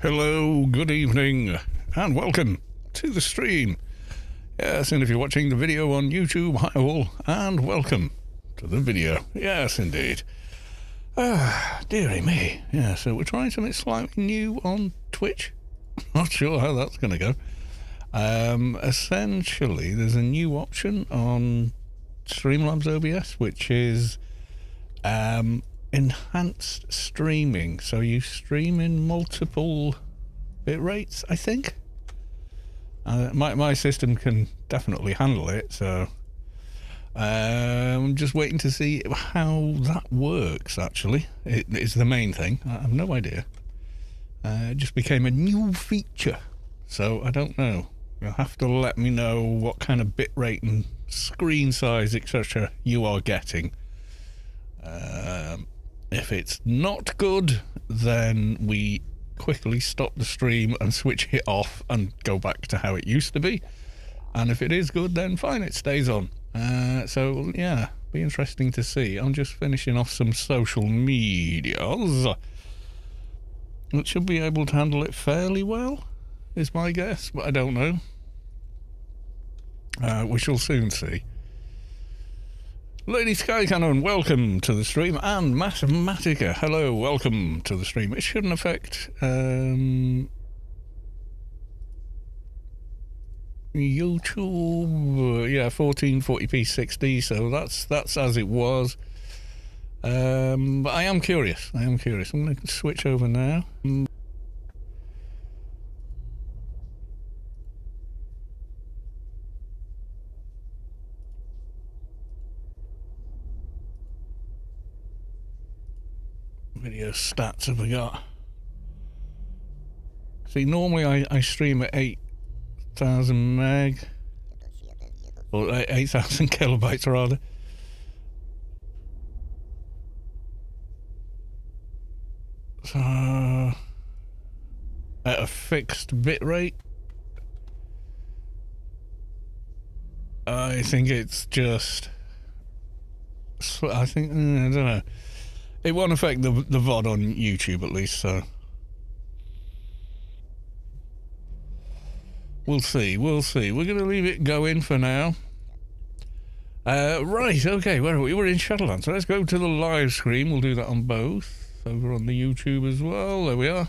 Hello, good evening, and welcome to the stream. Yes, and if you're watching the video on YouTube, hi all, and welcome to the video. Yes, indeed. Dearie me. Yeah, so we're trying something slightly new on Twitch. Not sure how that's going to go. Essentially, there's a new option on Streamlabs OBS, which is enhanced streaming. So you stream in multiple bit rates, I think. My system can definitely handle it, so I'm just waiting to see how that works, actually. It's the main thing. I have no idea. It just became a new feature, so I don't know. You'll have to let me know what kind of bitrate and screen size, etc. you are getting. If it's not good, then we quickly stop the stream and switch it off and go back to how it used to be. And if it is good, then fine, it stays on. So yeah, be interesting to see. I'm just finishing off some social medias. It should be able to handle it fairly well, is my guess, but I don't know. We shall soon see. Lady Sky Cannon, welcome to the stream, and Mathematica, hello, welcome to the stream. It shouldn't affect YouTube, yeah, 1440p 60, so that's as it was. But I am curious. I'm going to switch over now. Video stats have we got? See, normally I stream at 8,000 meg, or 8,000 kilobytes rather. So at a fixed bit rate, I think it's just, I don't know. It won't affect the VOD on YouTube, at least, so we'll see. We're going to leave it going for now. Right, okay, where are we? We're in Shadowlands, so let's go to the live stream. We'll do that on both, over on the YouTube as well. There we are.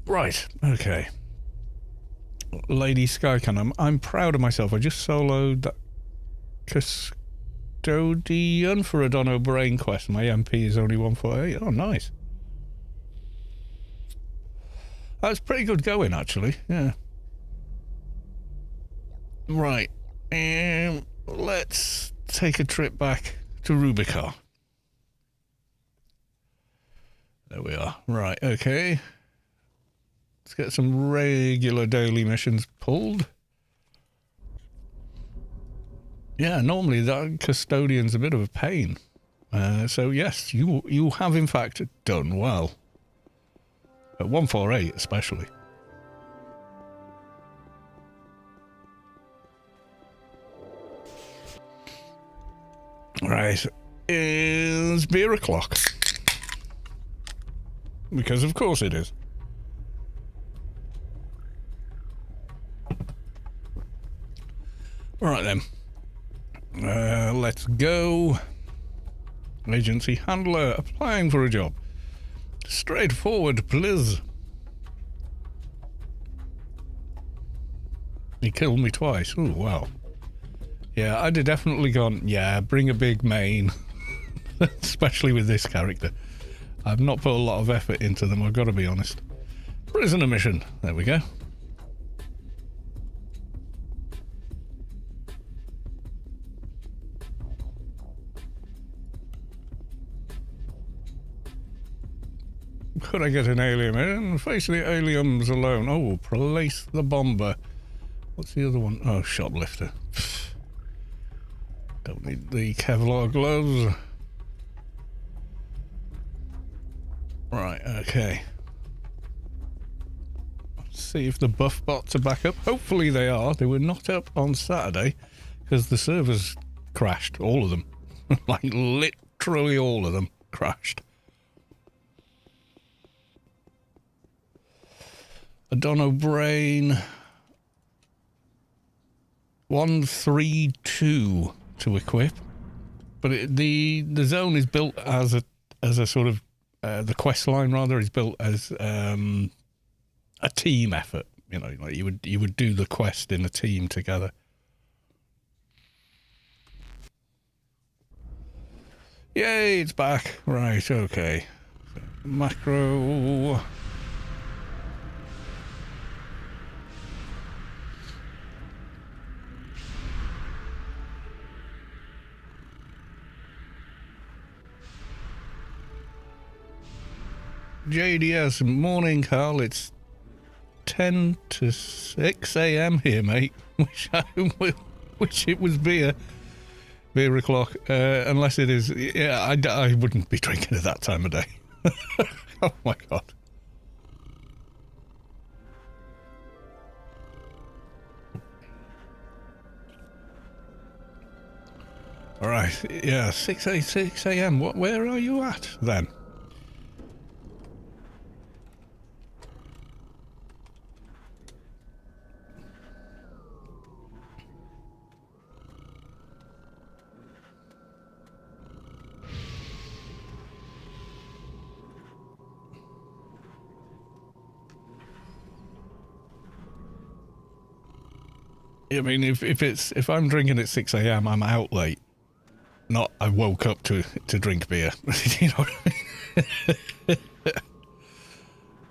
Right, okay. Lady Skycan, I'm proud of myself. I just soloed that Custodian for a Dono Brain Quest. My MP is only 148. Oh, nice. That's pretty good going, actually. Yeah. Right. Let's take a trip back to Rubicar. There we are. Right, okay. Let's get some regular daily missions pulled. Yeah, normally that Custodian's a bit of a pain. So yes, you have in fact done well. At 148 especially. Right, it's beer o'clock. Because of course it is. Alright then. Let's go. Agency handler applying for a job. Straightforward, please. He killed me twice. Oh, wow. Yeah, I'd have definitely gone, yeah, bring a big mane. Especially with this character. I've not put a lot of effort into them, I've got to be honest. Prisoner mission. There we go. Could I get an alien in? Face the aliens alone. Oh, place the bomber. What's the other one? Oh, shoplifter. Don't need the Kevlar gloves. Right, okay. Let's see if the buff bots are back up. Hopefully they are. They were not up on Saturday because the servers crashed. All of them. Like literally all of them crashed. A Don O'Brien 132 to equip, but the zone is built as a sort of the quest line rather is built as a team effort. You know, like you would do the quest in a team together. Yay, it's back. Right, okay. So, macro. JDS, morning, Carl. It's 10 to 6 a.m. here, mate. Wish it was beer o'clock, unless it is. Yeah, I wouldn't be drinking at that time of day. Oh my god. All right, yeah, 6 a.m. Where are you at then? I mean, if I'm drinking at 6 a.m., I'm out late. Not I woke up to drink beer. You know what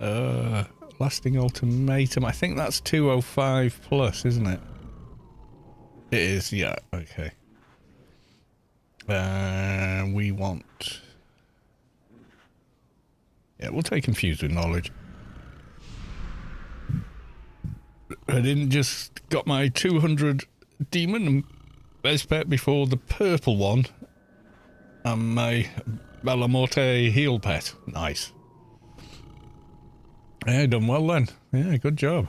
I mean? Lasting ultimatum. I think that's 205 plus, isn't it? It is, yeah. Okay. We want. Yeah, we'll take Infused with Knowledge. I didn't just got my 200 demon and best pet before the purple one and my Bellamorte heal pet. Nice. Yeah, done well then. Yeah, good job.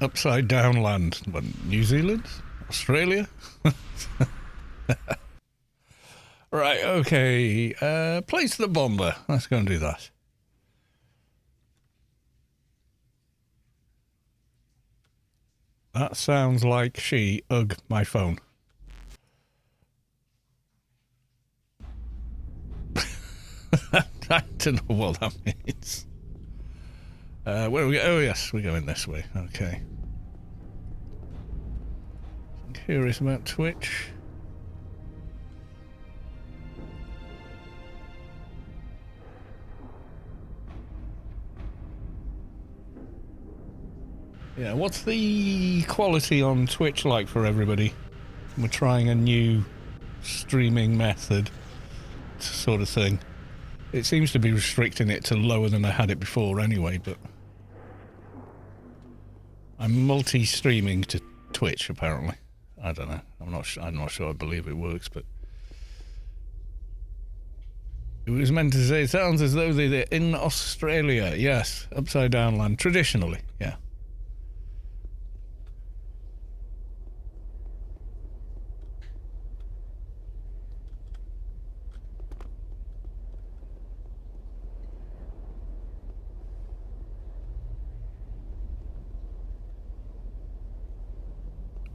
Upside down land. What, New Zealand? Australia? Right, okay. Place the bomber. Let's go and do that. That sounds like she ugh my phone. I don't know what that means. Where are we? Oh yes, we're going this way. Okay. I'm curious about Twitch. Yeah, what's the quality on Twitch like for everybody? We're trying a new streaming method sort of thing. It seems to be restricting it to lower than I had it before anyway, but I'm multi-streaming to Twitch apparently. I don't know. I'm not sure I believe it works, but it was meant to say it sounds as though they're in Australia. Yes, upside down land traditionally. Yeah.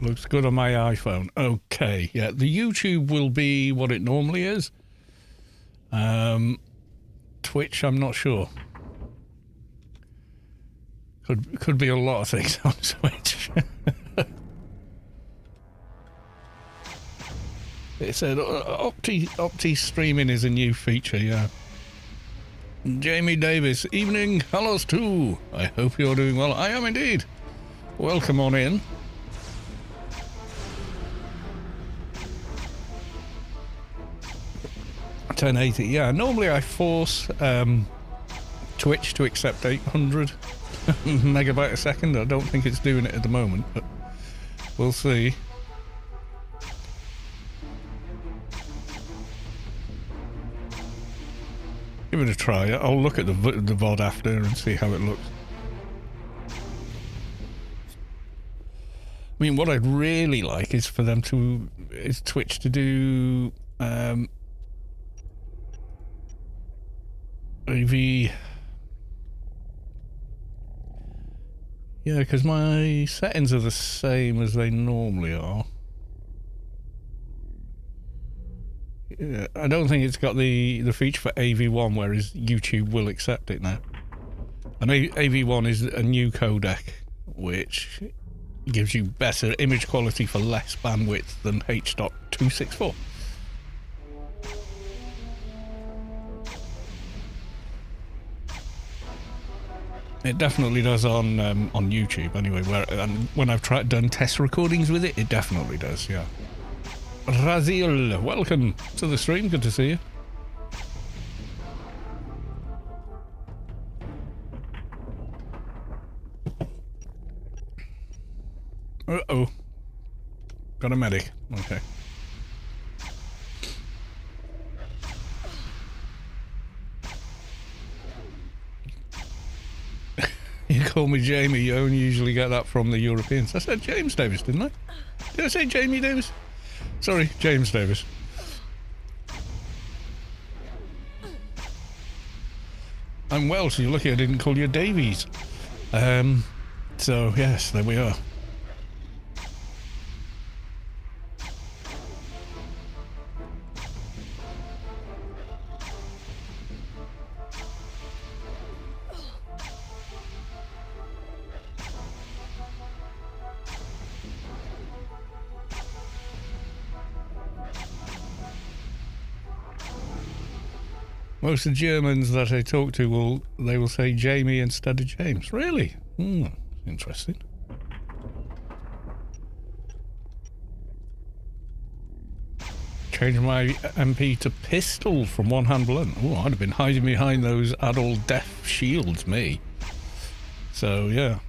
Looks good on my iPhone. Okay, yeah. The YouTube will be what it normally is. Twitch, I'm not sure. Could be a lot of things on Twitch. It said Opti streaming is a new feature, yeah. Jamie Davis, evening, hellos too. I hope you're doing well. I am indeed. Welcome on in. $1080, yeah. Normally I force Twitch to accept 800 megabyte a second. I don't think it's doing it at the moment, but we'll see. Give it a try. I'll look at the VOD after and see how it looks. I mean, what I'd really like is for them to Twitch to do AV. Yeah, because my settings are the same as they normally are. Yeah, I don't think it's got the feature for AV1, whereas YouTube will accept it now. And AV1 is a new codec, which gives you better image quality for less bandwidth than H.264. It definitely does on YouTube anyway. And when I've done test recordings with it, it definitely does. Yeah. Razil, welcome to the stream. Good to see you. Uh-oh. Got a medic. Okay. You call me Jamie, you only usually get that from the Europeans. I said James Davis, didn't I? Did I say Jamie Davis? Sorry, James Davis. I'm well, so you're lucky I didn't call you Davies. So, yes, there we are. Most of the Germans that I talk to will say Jamie instead of James. Really? Interesting. Change my MP to pistol from one-hand blunt. Oh, I'd have been hiding behind those adult death shields, me. So, yeah.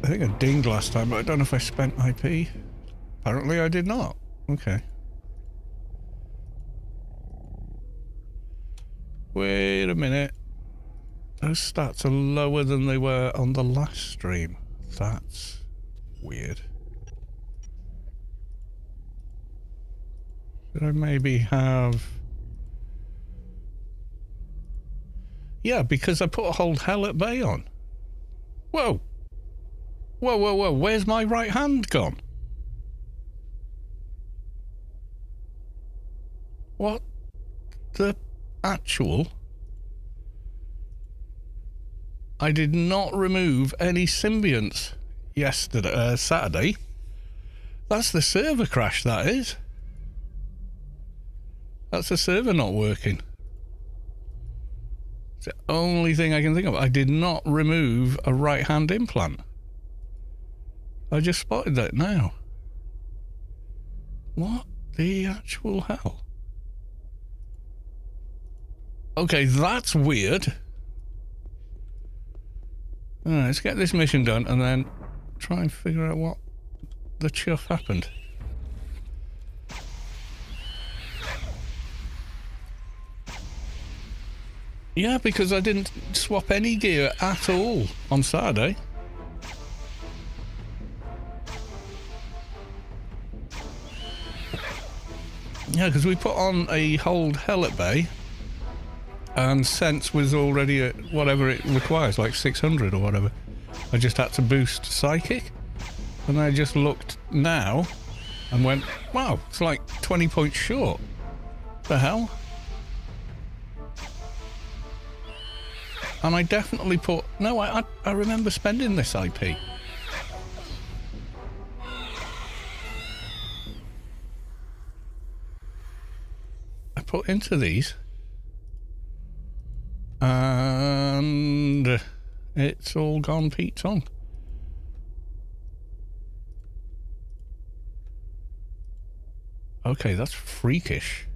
I think I dinged last time, but I don't know if I spent IP. Apparently I did not. Okay. Wait a minute. Those stats are lower than they were on the last stream. That's weird. Should I maybe have... Yeah, because I put a hold hell at bay on. Whoa! Whoa, whoa, whoa, where's my right hand gone? What the actual? I did not remove any symbionts yesterday, Saturday. That's the server crash, that is. That's the server not working. It's the only thing I can think of. I did not remove a right hand implant. I just spotted that now. What the actual hell? Okay, that's weird. Alright, let's get this mission done and then try and figure out what the chuff happened. Yeah, because I didn't swap any gear at all on Saturday. Yeah, because we put on a hold hell at bay and sense was already at whatever it requires, like 600 or whatever. I just had to boost psychic, and I just looked now and went, wow, it's like 20 points short. The hell? And I definitely put... No, I remember spending this IP. I put into these. And it's all gone Pete Tong. Okay, that's freakish.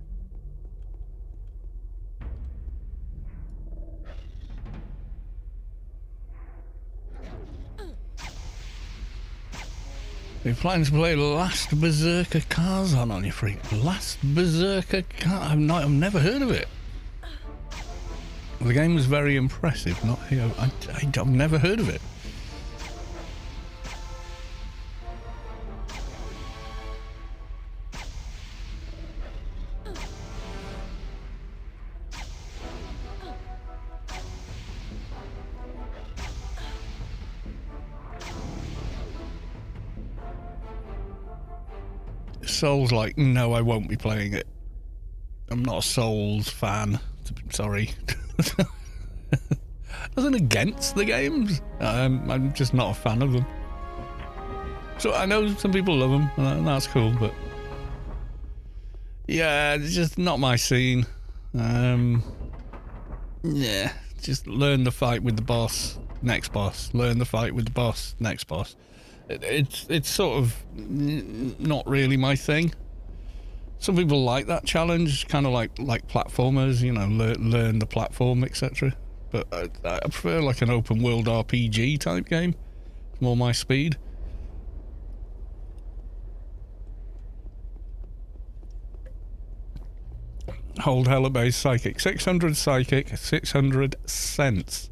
You're planning to play Last Berserker Karzan on your freak. Last Berserker Karzan? I've never heard of it. The game was very impressive. Not here. I've never heard of it. Souls, like, no, I won't be playing it. I'm not a Souls fan. Sorry. Nothing against the games. I'm just not a fan of them. So I know some people love them, and that's cool, but yeah, it's just not my scene. Yeah, just learn the fight with the boss, next boss. Learn the fight with the boss, next boss. It's sort of not really my thing. Some people like that challenge, kind of like platformers, you know, learn the platform, etc. But I prefer like an open world RPG type game. It's more my speed. Hold hella base psychic. 600 psychic, 600 sense.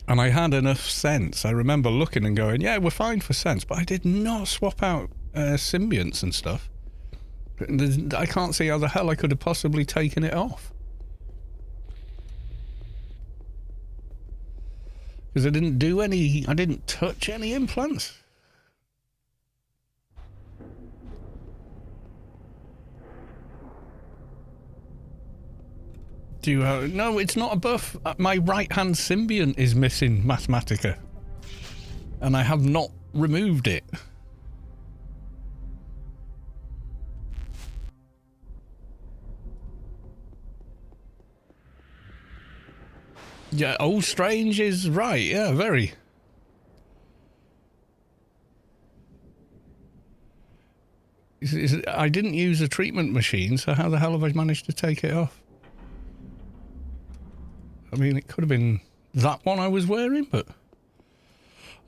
And I had enough sense. I remember looking and going, yeah, we're fine for sense, but I did not swap out symbionts and stuff. I can't see how the hell I could have possibly taken it off. Because I didn't touch any implants. No, it's not a buff. My right-hand symbiont is missing Mathematica. And I have not removed it. Yeah, oh, Strange is right. Yeah, very. I didn't use a treatment machine, so how the hell have I managed to take it off? I mean, it could have been that one I was wearing, but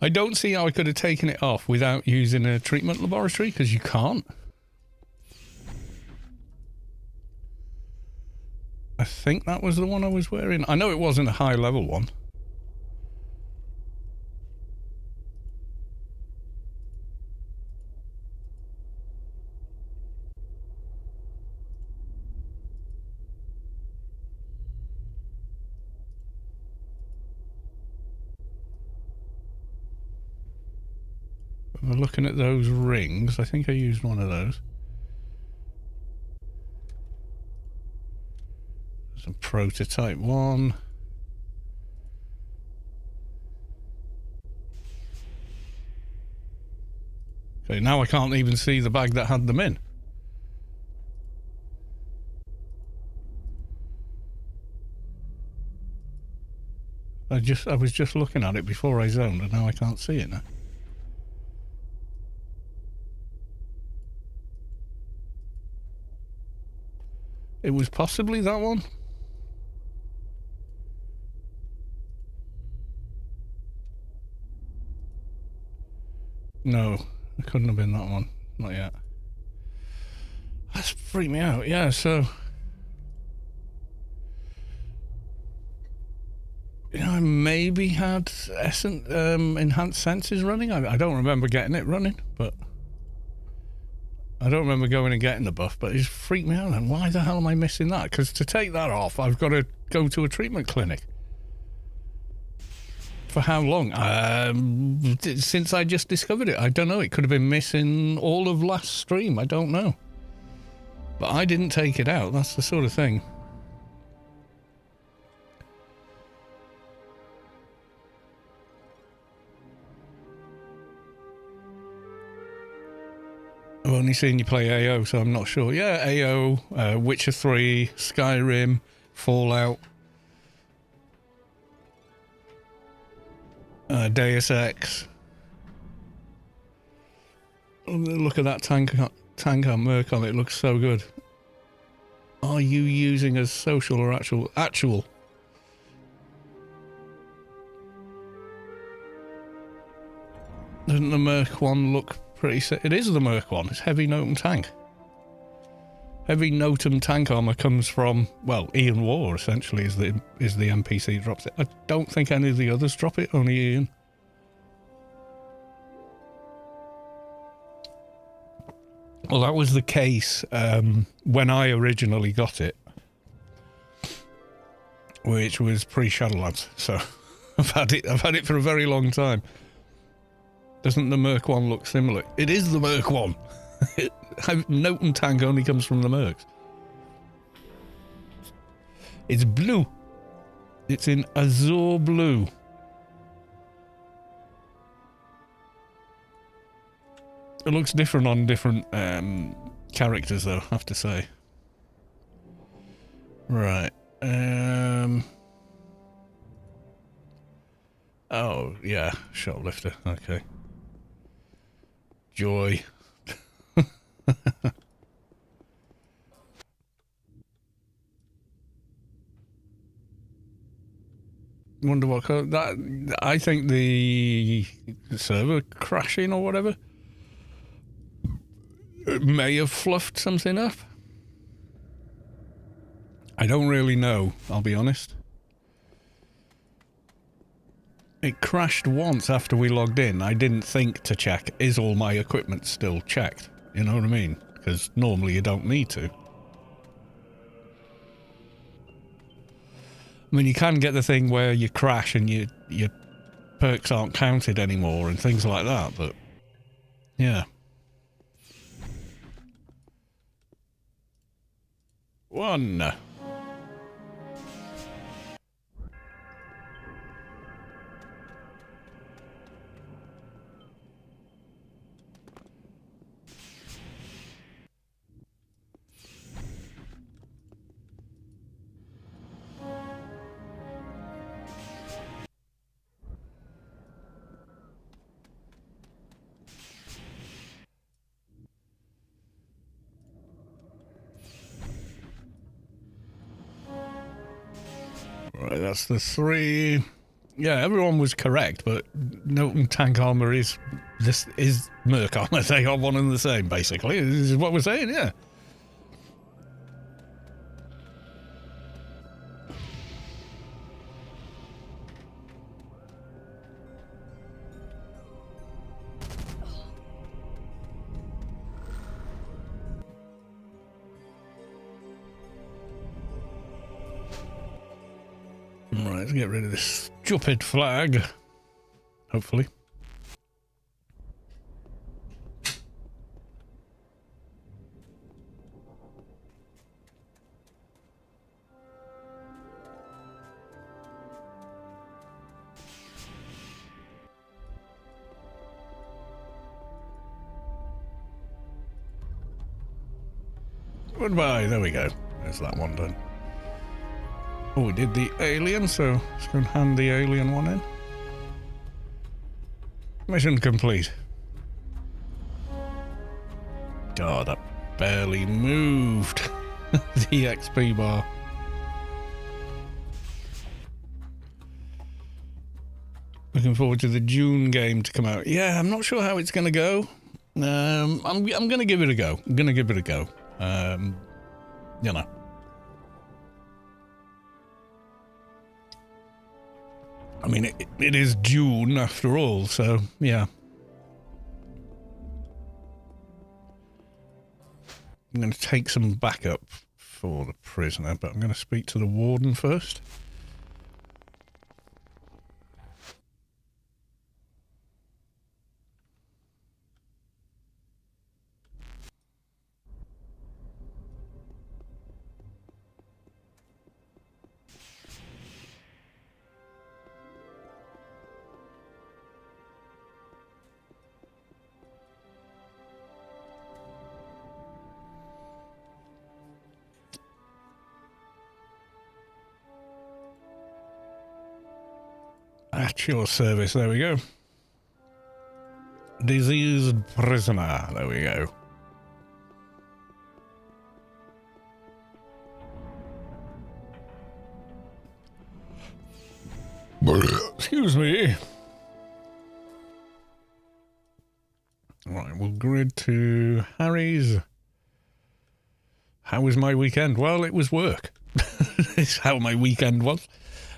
I don't see how I could have taken it off without using a treatment laboratory, because you can't. I think that was the one I was wearing. I know it wasn't a high level one. I'm looking at those rings. I think I used one of those. There's a prototype one. Okay, now I can't even see the bag that had them in. I was just looking at it before I zoned, and now I can't see it now. It was possibly that one. No, it couldn't have been that one. Not yet. That's freaked me out. Yeah, so... You know, I maybe had enhanced senses running. I don't remember getting it running, but... I don't remember going and getting the buff, but it just freaked me out. And why the hell am I missing that? Because to take that off, I've got to go to a treatment clinic. For how long? Since I just discovered it. I don't know. It could have been missing all of last stream. I don't know. But I didn't take it out. That's the sort of thing. I've only seen you play AO, so I'm not sure. Yeah, AO, Witcher 3, Skyrim, Fallout, Deus Ex. Look at that tank on Mercom, it looks so good. Are you using as social or actual? Actual. Doesn't the Merc one look pretty... It is the Merc one. It's heavy open tank. Heavy Notum tank armor comes from, well, Ian War essentially is the NPC drops it. I don't think any of the others drop it, only Ian. Well, that was the case when I originally got it, which was pre-Shadowlands. So I've had it for a very long time. Doesn't the Merc one look similar? It is the Merc one. Notum tank only comes from the Mercs. It's blue. It's in azure blue. It looks different on different characters, though, I have to say. Right. Oh, yeah. Shoplifter. Okay. Joy. Wonder what that. I think the server crashing or whatever. It may have fluffed something up. I don't really know, I'll be honest. It crashed once after we logged in. I didn't think to check, is all my equipment still checked? You know what I mean? Because normally you don't need to. I mean, you can get the thing where you crash and your perks aren't counted anymore and things like that, but yeah. One. Right, that's the 3. Yeah, everyone was correct, but Notum tank armor is Merc armor. They are one and the same, basically. This is what we're saying, yeah. Right, let's get rid of this stupid flag. Hopefully. Goodbye, there we go. There's that one done. Oh, we did the alien, so let's go and hand the alien one in. Mission complete. Oh, that barely moved. The XP bar. Looking forward to the June game to come out. Yeah, I'm not sure how it's going to go. I'm going to give it a go. I'm going to give it a go. You know. I mean, it is June after all, so yeah. I'm going to take some backup for the prisoner, but I'm going to speak to the warden first. At your service, there we go. Diseased prisoner, there we go. Excuse me. Right, we'll grid to Harry's. How was my weekend? Well, it was work. It's how my weekend was.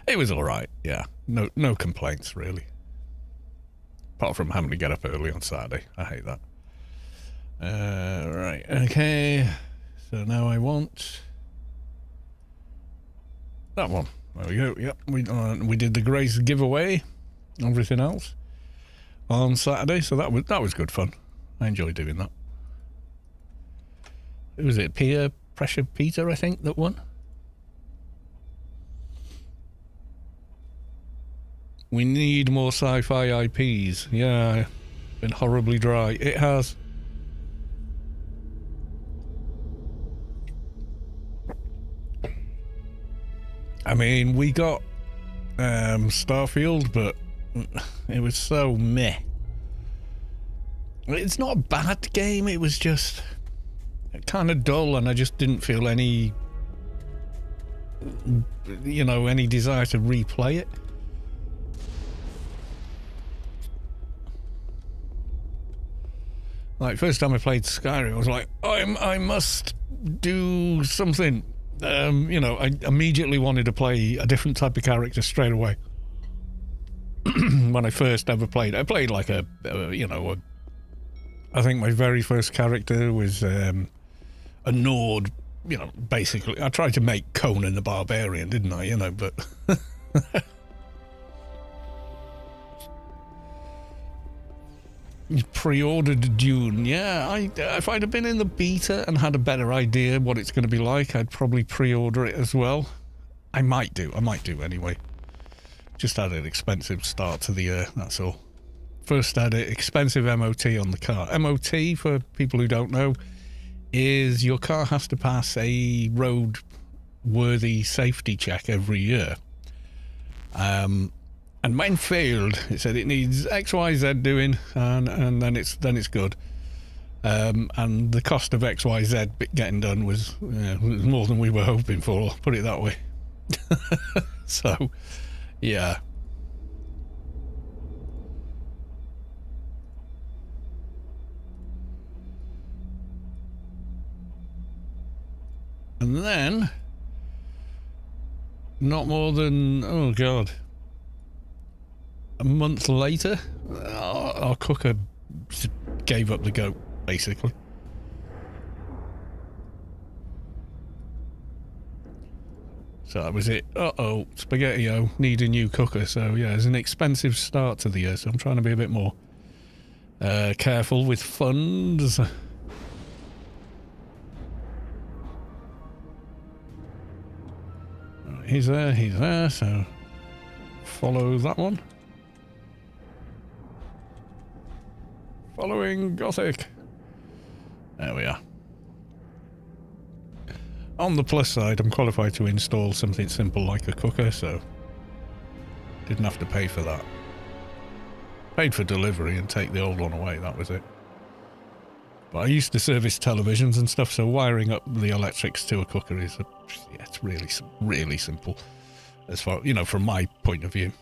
It was all right, yeah. No complaints, really. Apart from having to get up early on Saturday. I hate that. Right, okay. So now I want that one. There we go. Yep, we did the Grace giveaway, everything else on Saturday, so that was good fun. I enjoyed doing that. Who was it? Peer Pressure Peter, I think, that won. We need more sci-fi IPs. Yeah, been horribly dry. It has. I mean, we got Starfield, but it was so meh. It's not a bad game, it was just kind of dull, and I just didn't feel any, any desire to replay it. Like, first time I played Skyrim, I was like, I must do something. I immediately wanted to play a different type of character straight away. When I first ever played, I played like I think my very first character was a Nord, basically. I tried to make Conan the Barbarian, didn't I, but... Pre-ordered Dune. Yeah, if I'd have been in the beta and had a better idea what it's going to be like, I'd probably pre-order it as well. I might do anyway. Just had an expensive start to the year, that's all. First had an expensive MOT on the car. MOT, for people who don't know, is your car has to pass a road-worthy safety check every year. And when failed, it said it needs X, Y, Z doing, and then it's good. And the cost of X, Y, Z getting done was more than we were hoping for. Put it that way. So, yeah. And then, not more than a month later, our cooker gave up the goat, basically. So that was it. Spaghetti-O, need a new cooker. So yeah, it's an expensive start to the year, so I'm trying to be a bit more careful with funds. He's there, so follow that one. Following Gothic. There we are. On the plus side, I'm qualified to install something simple like a cooker, so didn't have to pay for that. Paid for delivery and take the old one away, that was it. But I used to service televisions and stuff, so wiring up the electrics to a cooker is, it's really simple. As far, from my point of view.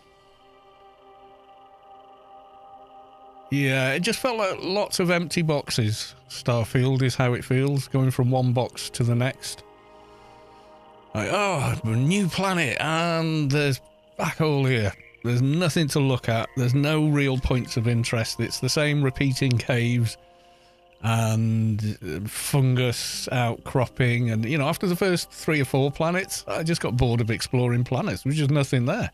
Yeah, it just felt like lots of empty boxes. Starfield is how it feels, going from one box to the next. Like, a new planet, and there's black hole here. There's nothing to look at. There's no real points of interest. It's the same repeating caves and fungus outcropping. And, after the first 3 or 4 planets, I just got bored of exploring planets. There was just nothing there.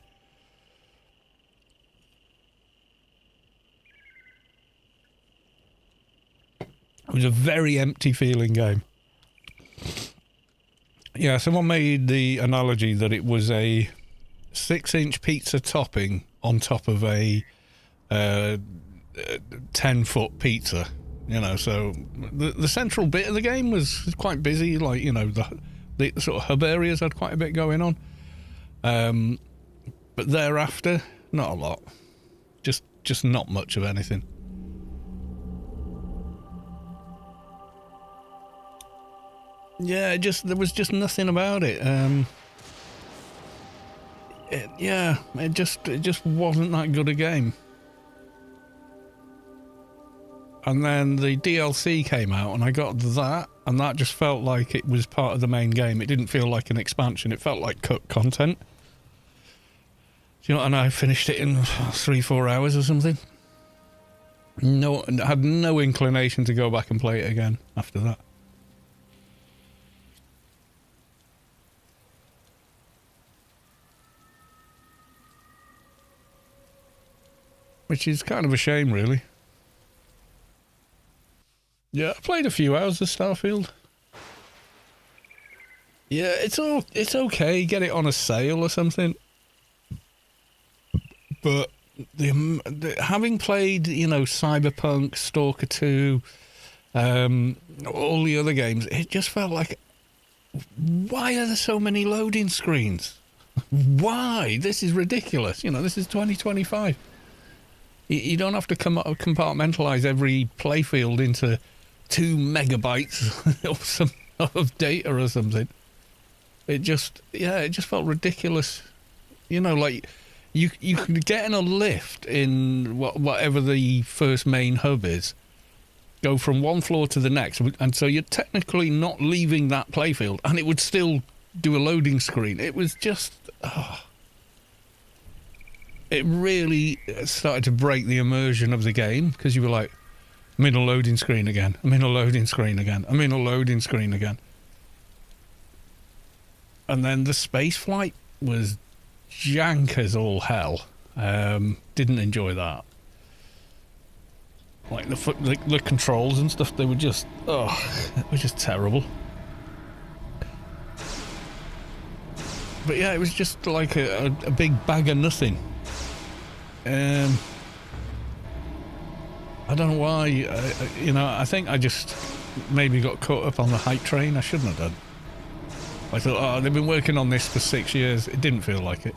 It was a very empty feeling game. Yeah, someone made the analogy that it was a 6-inch pizza topping on top of a 10-foot pizza. So the central bit of the game was quite busy. Like, the sort of hub areas had quite a bit going on. But thereafter, not a lot. Just not much of anything. Yeah, there was just nothing about it. It just wasn't that good a game. And then the DLC came out, and I got that, and that just felt like it was part of the main game. It didn't feel like an expansion. It felt like cut content. You know, and I finished it in 3-4 hours or something. No, I had no inclination to go back and play it again after that. Which is kind of a shame, really. Yeah, I played a few hours of Starfield. Yeah, it's okay. Get it on a sale or something. But having played, you know, Cyberpunk, Stalker 2, all the other games, it just felt like, why are there so many loading screens? Why? This is ridiculous. You know, this is 2025. You don't have to compartmentalize every playfield into 2 megabytes of data or something. It just felt ridiculous. You know, like you could get in a lift in whatever the first main hub is, go from one floor to the next, and so you're technically not leaving that playfield, and it would still do a loading screen. It was just... It really started to break the immersion of the game, because you were like, I'm in a loading screen again. I'm in a loading screen again. I'm in a loading screen again. And then the space flight was jank as all hell. Didn't enjoy that. Like the controls and stuff, they were just, it was just terrible. But yeah, it was just like a big bag of nothing. I don't know why, you know, I think I just maybe got caught up on the hype train. I shouldn't have done. I thought, they've been working on this for 6 years. It didn't feel like it.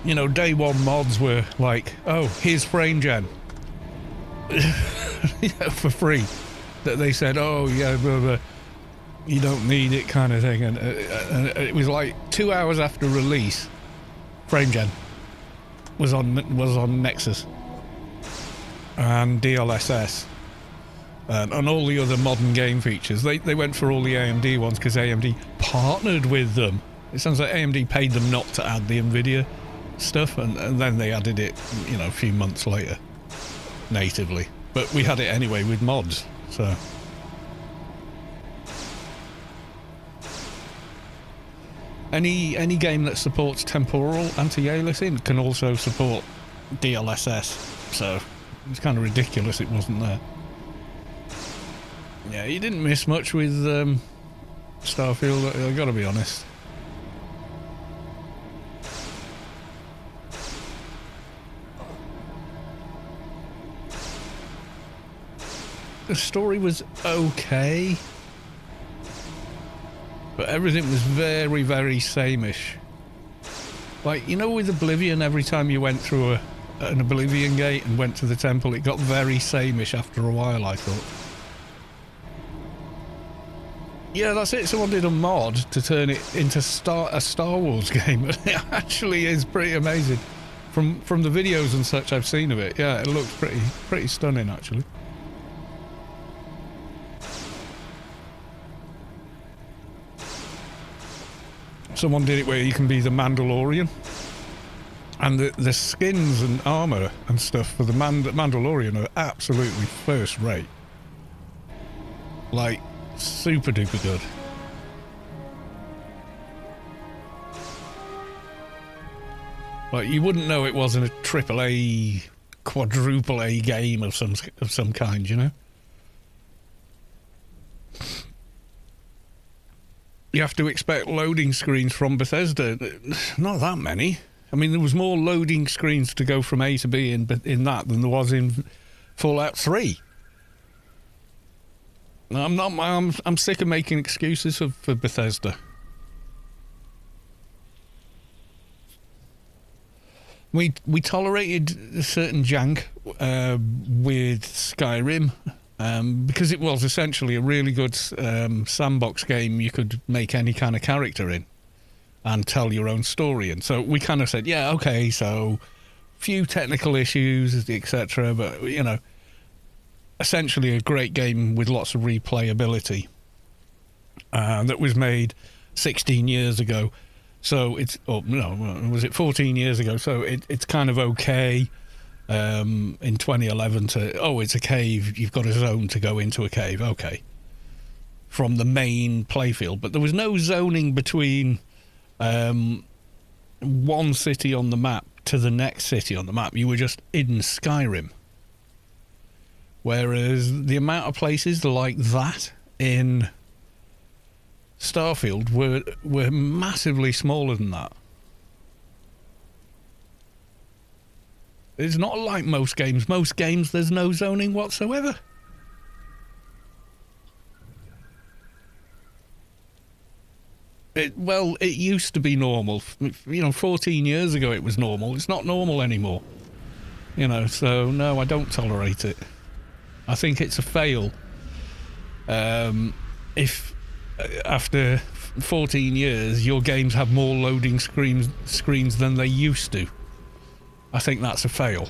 You know, day one mods were like, oh, here's frame gen. For free. That they said, oh yeah, blah, blah, you don't need it, kind of thing, and it was like 2 hours after release, frame gen was on Nexus and DLSS and all the other modern game features. They went for all the AMD ones because AMD partnered with them. It sounds like AMD paid them not to add the Nvidia stuff, and then they added it, you know, a few months later natively. But we had it anyway with mods. So any game that supports temporal anti-aliasing can also support DLSS. So it's kind of ridiculous it wasn't there. Yeah, you didn't miss much with Starfield, I gotta be honest. The story was okay, but everything was very, very same-ish. Like, you know, with Oblivion, every time you went through an Oblivion gate and went to the temple, it got very same-ish after a while, I thought. Yeah, that's it. Someone did a mod to turn it into a Star Wars game. It actually is pretty amazing. From the videos and such I've seen of it, yeah, it looks pretty stunning, actually. Someone did it where you can be the Mandalorian, and the skins and armor and stuff for the Mandalorian are absolutely first rate, like super duper good. Like, you wouldn't know it wasn't a AAA, quadruple A game of some kind, you know. You have to expect loading screens from Bethesda. Not that many. I mean, there was more loading screens to go from A to B in that than there was in Fallout 3. I'm sick of making excuses for Bethesda. We tolerated a certain jank with Skyrim. Because it was essentially a really good sandbox game you could make any kind of character in. and tell your own story. And so we kind of said, yeah, okay, so few technical issues, etc., but, you know, essentially a great game with lots of replayability that was made 16 years ago. So it's, oh no, was it 14 years ago? So it's kind of okay in 2011 to, oh, it's a cave, you've got a zone to go into a cave, okay, from the main playfield. But there was no zoning between one city on the map to the next city on the map. You were just in Skyrim. Whereas the amount of places like that in Starfield were massively smaller than that. It's not like most games. Most games, there's no zoning whatsoever. It used to be normal. You know, 14 years ago it was normal. It's not normal anymore. You know, so no, I don't tolerate it. I think it's a fail. If after 14 years your games have more loading screens than they used to, I think that's a fail.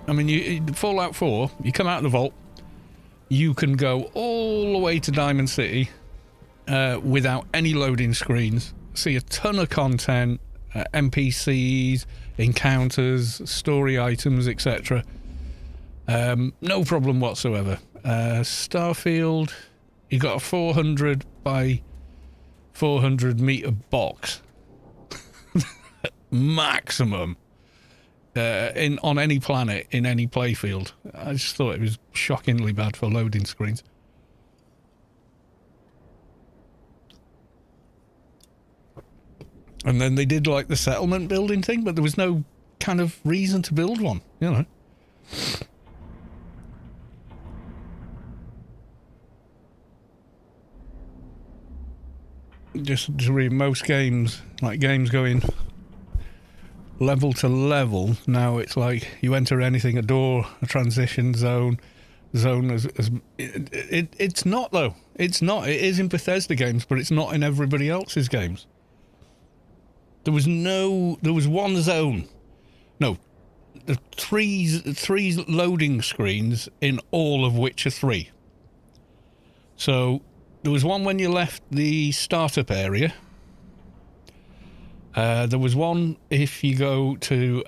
I mean, Fallout 4, you come out of the vault, you can go all the way to Diamond City without any loading screens, see a ton of content, NPCs, encounters, story items, etc. No problem whatsoever. Starfield, you got a 400 by 400 meter box maximum on any planet in any playfield. I just thought it was shockingly bad for loading screens. And then they did like the settlement building thing, but there was no kind of reason to build one, you know. Just to read, most games, like games going level to level, now it's like you enter anything, a door, a transition zone as it's not though. It's not. It is in Bethesda games, but it's not in everybody else's games. There was one zone. No, three loading screens in all of Witcher 3. So there was one when you left the startup area. There was one if you go to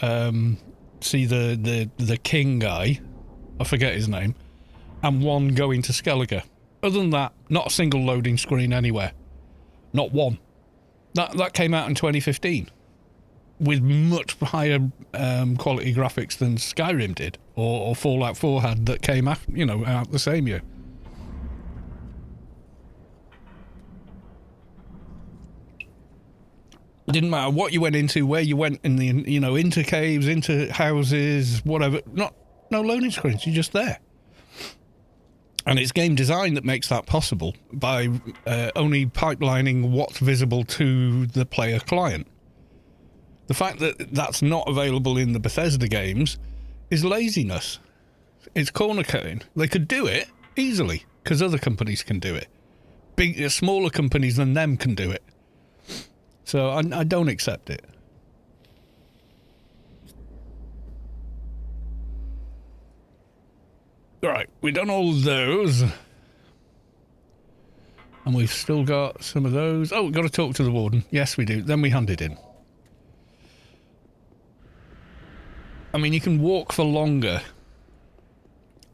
see the king guy, I forget his name, and one going to Skellige. Other than that, not a single loading screen anywhere. Not one. That came out in 2015 with much higher quality graphics than Skyrim did or Fallout 4 had that came out, you know, out the same year. It didn't matter what you went into, where you went in the, you know, into caves, into houses, whatever. No loading screens. You're just there. And it's game design that makes that possible by only pipelining what's visible to the player client. The fact that that's not available in the Bethesda games is laziness. It's corner cutting. They could do it easily because other companies can do it. Smaller companies than them can do it. So I don't accept it. Right, we've done all those. And we've still got some of those. Oh, we've got to talk to the warden. Yes, we do. Then we hand it in. I mean, you can walk for longer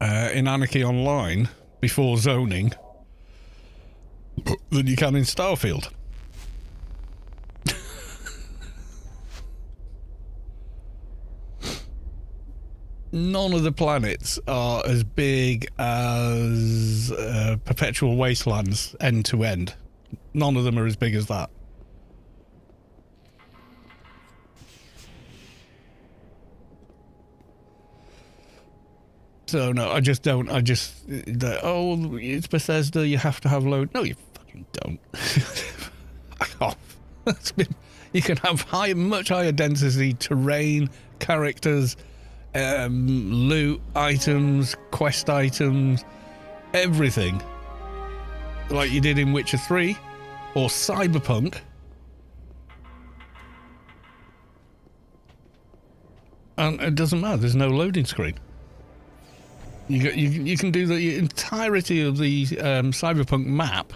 in Anarchy Online before zoning than you can in Starfield. None of the planets are as big as Perpetual Wastelands end to end. None of them are as big as that. So no, I just don't. It's Bethesda, you have to have load. No, you fucking don't. Fuck off. You can have much higher density terrain, characters, loot items, quest items, everything like you did in Witcher 3 or Cyberpunk, and it doesn't matter. There's no loading screen. You can do the entirety of the Cyberpunk map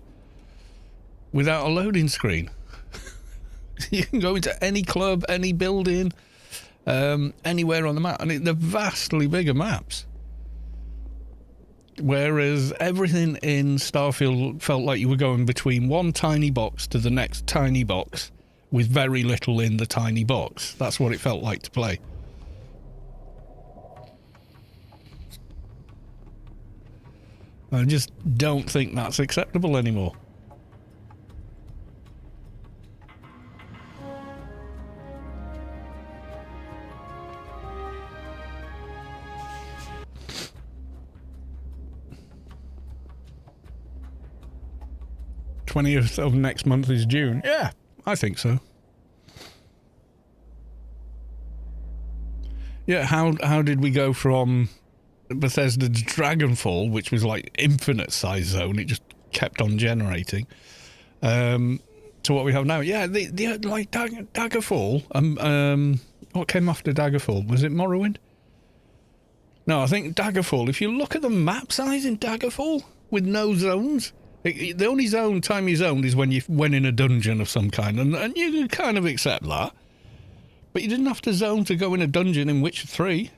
without a loading screen. You can go into any club, any building, anywhere on the map, and they're vastly bigger maps. Whereas everything in Starfield felt like you were going between one tiny box to the next tiny box with very little in the tiny box. That's what it felt like to play. I just don't think that's acceptable anymore. '20th of next month is June. Yeah, I think so. Yeah, how did we go from Bethesda's Dragonfall, which was like infinite size zone, it just kept on generating, to what we have now? Yeah, the like Daggerfall. What came after Daggerfall? Was it Morrowind? No, I think Daggerfall. If you look at the map size in Daggerfall with no zones. The only time you zoned is when you went in a dungeon of some kind, and you can kind of accept that. But you didn't have to zone to go in a dungeon in Witcher 3.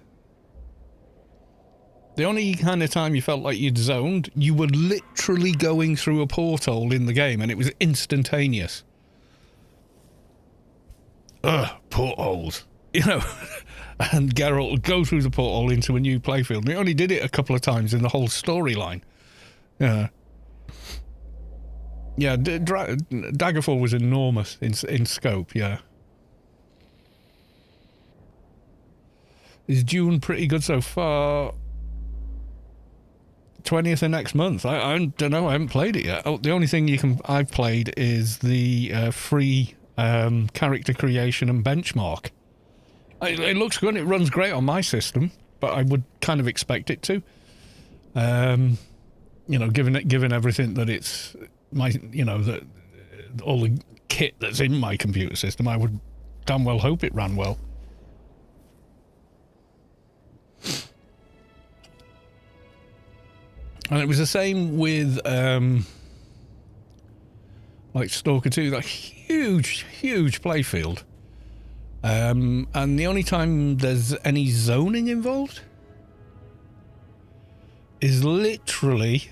The only kind of time you felt like you'd zoned, you were literally going through a porthole in the game, and it was instantaneous. Portholes. You know, and Geralt would go through the porthole into a new playfield. And he only did it a couple of times in the whole storyline. Yeah. Yeah, Daggerfall was enormous in scope, yeah. Is June pretty good so far? 20th of next month. I don't know, I haven't played it yet. Oh, the only thing I've played is the free character creation and benchmark. It looks good, it runs great on my system, but I would kind of expect it to. You know, given everything that it's... that all the kit that's in my computer system, I would damn well hope it ran well. And it was the same with like Stalker 2, that huge playfield. And the only time there's any zoning involved is literally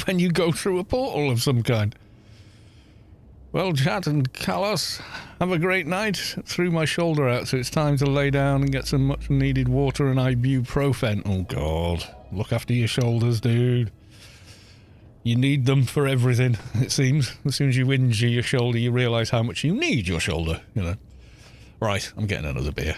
when you go through a portal of some kind. Well, chat and Kalos, have a great night. Threw my shoulder out, so it's time to lay down and get some much needed water and ibuprofen. Oh God, look after your shoulders, dude. You need them for everything, it seems. As soon as you injure your shoulder, you realise how much you need your shoulder, you know. Right, I'm getting another beer.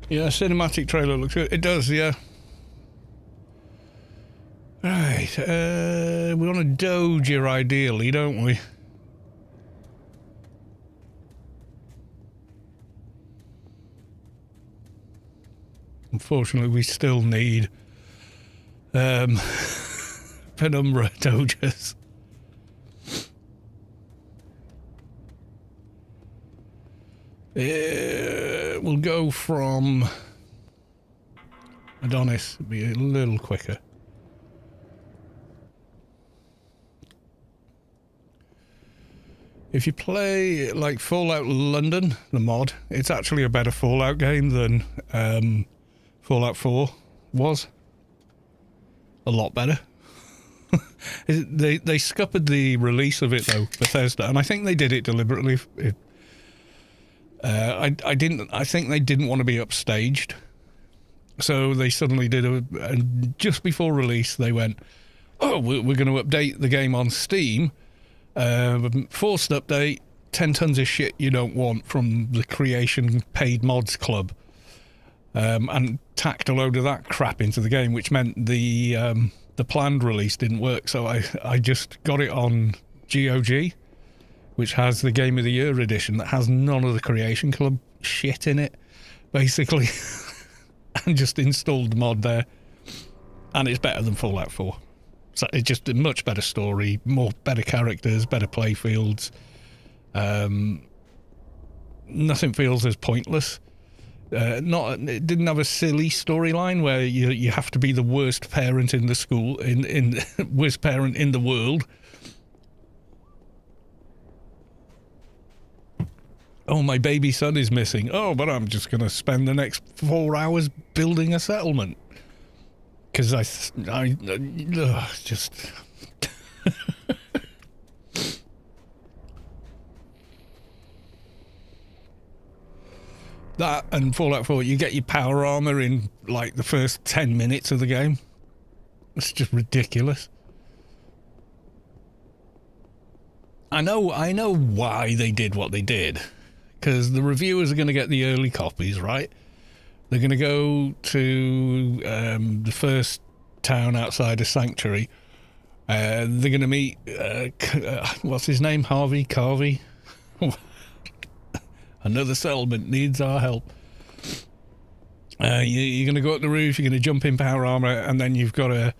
Yeah, cinematic trailer looks good. It does, yeah. Right, we want to doge here ideally, don't we? Unfortunately, we still need penumbra doges. We'll go from Adonis, be a little quicker. If you play like Fallout London, the mod, it's actually a better Fallout game than Fallout 4 was. A lot better. They scuppered the release of it though, Bethesda, and I think they did it deliberately. I think they didn't want to be upstaged, so they suddenly did and just before release they went, "Oh, we're going to update the game on Steam." Forced update, 10 tons of shit you don't want from the Creation Paid Mods Club, and tacked a load of that crap into the game, which meant the planned release didn't work. So I just got it on GOG, which has the Game of the Year edition that has none of the Creation Club shit in it, basically, and just installed the mod there, and it's better than Fallout 4. So it's just a much better story, better characters, better play fields. Nothing feels as pointless. It didn't have a silly storyline where you have to be the worst parent in the school, in worst parent in the world. Oh, my baby son is missing. Oh, but I'm just going to spend the next 4 hours building a settlement. Because just... That and Fallout 4, you get your power armor in like the first 10 minutes of the game. It's just ridiculous. I know why they did what they did. Because the reviewers are going to get the early copies, right? They're going to go to the first town outside of Sanctuary. They're going to meet, what's his name? Carvey? Another settlement needs our help. You're going to go up the roof, you're going to jump in power armor, and then you've got a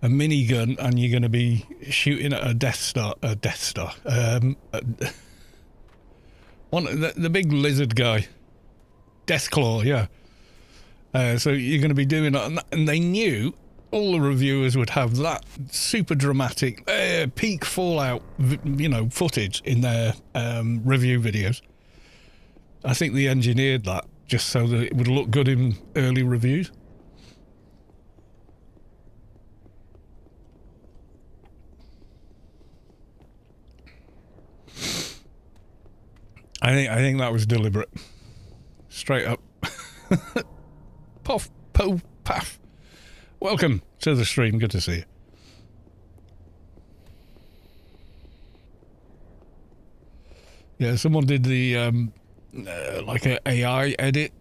minigun, and you're going to be shooting at a Death Star. The big lizard guy. Deathclaw, yeah. So you're going to be doing that, and they knew all the reviewers would have that super dramatic peak Fallout, footage in their review videos. I think they engineered that just so that it would look good in early reviews. I think that was deliberate. Straight up. Puff, po, puff. Welcome to the stream. Good to see you. Yeah, someone did the like an AI edit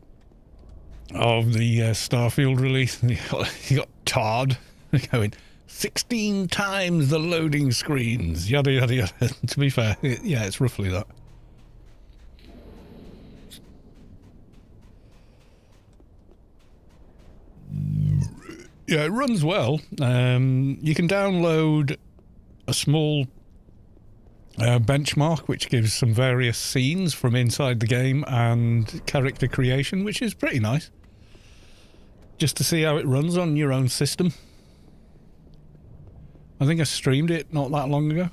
of the Starfield release. And you got Todd going 16 times the loading screens. Yada yada yada. To be fair, yeah, it's roughly that. Yeah, it runs well. You can download a small benchmark which gives some various scenes from inside the game and character creation, which is pretty nice. Just to see how it runs on your own system. I think I streamed it not that long ago.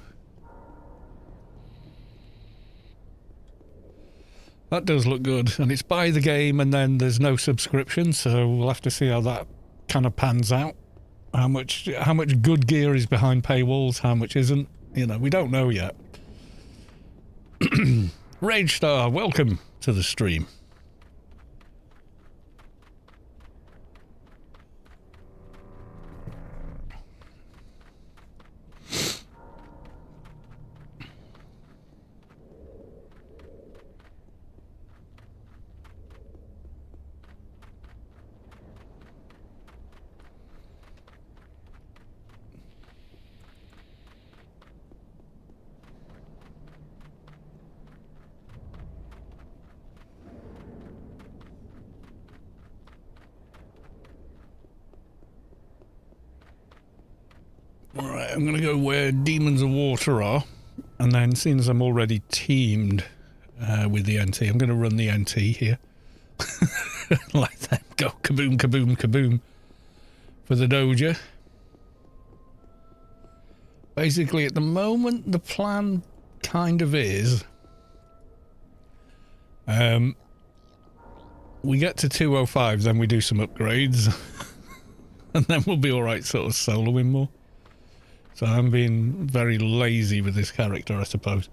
That does look good, and it's buy the game and then there's no subscription, so we'll have to see how that kind of pans out. How much good gear is behind paywalls, how much isn't. We don't know yet. Rage Star, welcome to the stream. I'm going to go where Demons of Water are. And then, seeing as I'm already teamed with the NT, I'm going to run the NT here. Let them go kaboom, kaboom, kaboom for the Doja. Basically, at the moment, the plan kind of is... we get to 205, then we do some upgrades. And then we'll be alright sort of soloing more. So I'm being very lazy with this character, I suppose.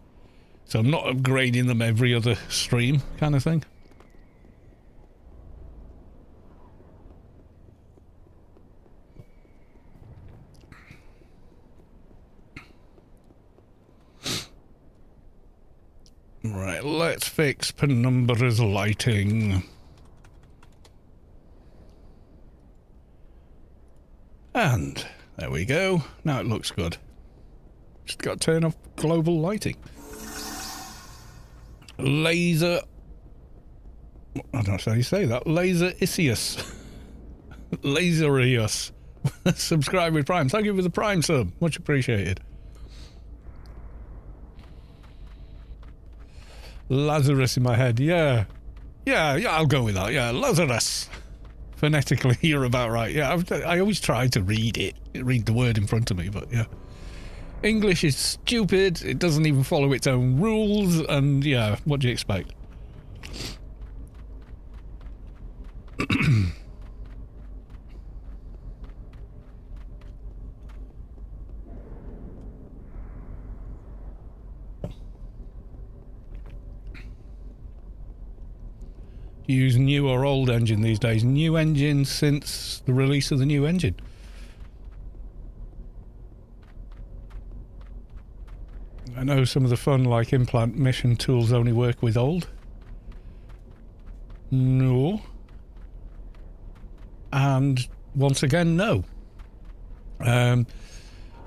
So I'm not upgrading them every other stream kind of thing. Right, let's fix Penumbra's lighting. And there we go. Now it looks good. Just got to turn off global lighting. Laser... I don't know how you say that. Laser Isius. Laserius. Subscribe with Prime. Thank you for the Prime sub. Much appreciated. Lazarus in my head. Yeah, I'll go with that. Yeah, Lazarus. Phonetically, you're about right. Yeah, I always try to read the word in front of me, but yeah. English is stupid. It doesn't even follow its own rules, and yeah, what do you expect? You use new or old engine these days? New engine since the release of the new engine. I know some of the fun, like implant mission tools, only work with old. No. And once again, no. The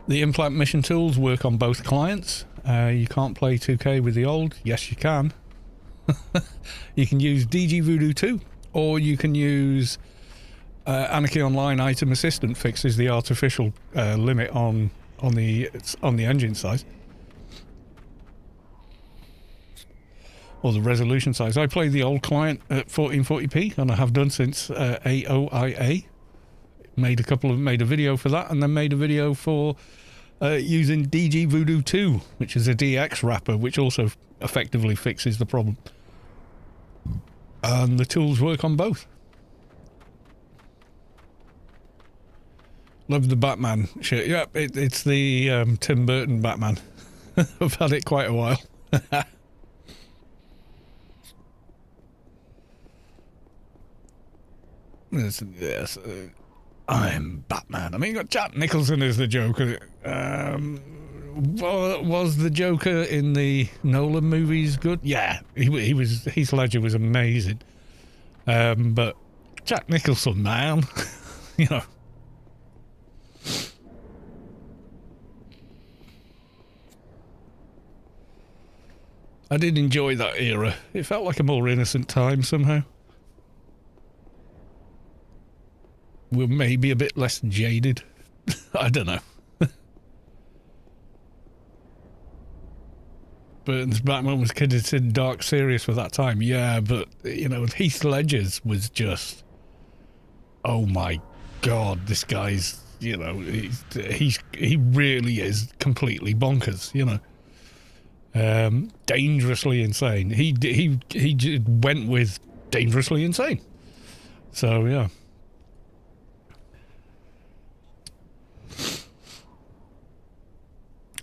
implant mission tools work on both clients. You can't play 2K with the old. Yes, you can. You can use DG Voodoo 2, or you can use Anarchy Online Item Assistant fixes the artificial limit on the engine size, or the resolution size. I play the old client at 1440p, and I have done since AOIA. Made a video for that, and then made a video for using DG Voodoo 2, which is a DX wrapper, which also effectively fixes the problem. And the tools work on both. Love the Batman shit. Yep, it's the Tim Burton Batman. I've had it quite a while. Yes, I'm Batman. I mean, you got Jack Nicholson as the Joker. Was the Joker in the Nolan movies good? Yeah, he was. Heath Ledger was amazing. But Jack Nicholson, man, you know. I did enjoy that era. It felt like a more innocent time somehow. We're maybe a bit less jaded. I don't know. Burton's Batman was considered dark serious for that time. Yeah, but, you know, Heath Ledger's was just... Oh my God, this guy's, you know, he really is completely bonkers, you know. Dangerously insane. He went with dangerously insane. So, yeah.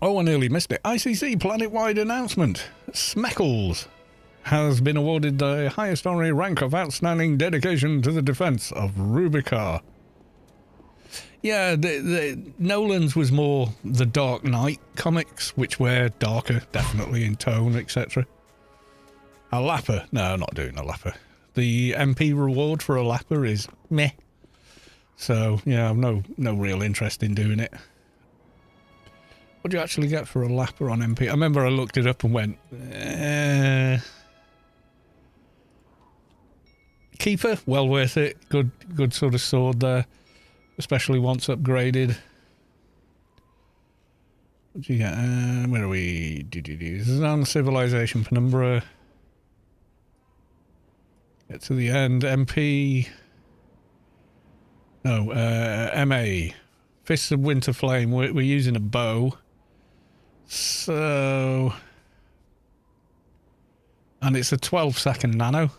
Oh, I nearly missed it. ICC planet-wide announcement. Smeckles has been awarded the highest honorary rank of outstanding dedication to the defense of Rubicar. Yeah, the Nolan's was more the Dark Knight comics, which were darker, definitely in tone, etc. A Lapper. No, not doing a Lapper. The MP reward for a Lapper is meh. So, yeah, I've no real interest in doing it. What do you actually get for a Lapper on MP? I remember I looked it up and went, Keeper, well worth it. Good sort of sword there, especially once upgraded. What do you get? Where are we? This is on Civilization Penumbra. Get to the end. MP. No, MA. Fists of Winter Flame. We're using a bow. So... And it's a 12-second nano.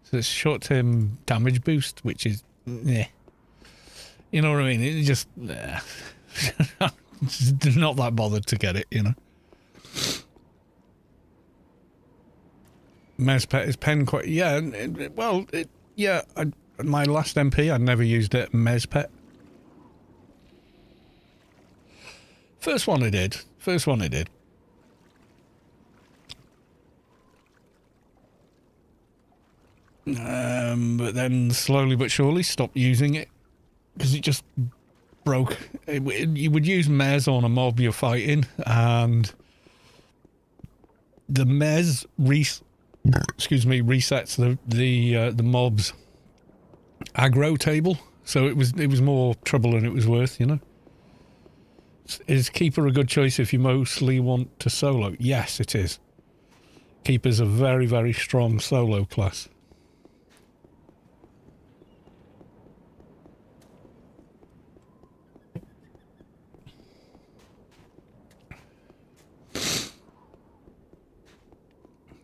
So it's short-term damage boost, which is... Yeah. You know what I mean? It just... just not that bothered to get it, you know. Mezpet is pen quite... Yeah, yeah, my last MP, I never used it. Mezpet. First one I did. But then slowly but surely stopped using it because it just broke. You would use Mez on a mob you're fighting, and the Mez resets the mob's aggro table, so it was more trouble than it was worth, you know. Is Keeper a good choice if you mostly want to solo? Yes, it is. Keeper's a very, very strong solo class.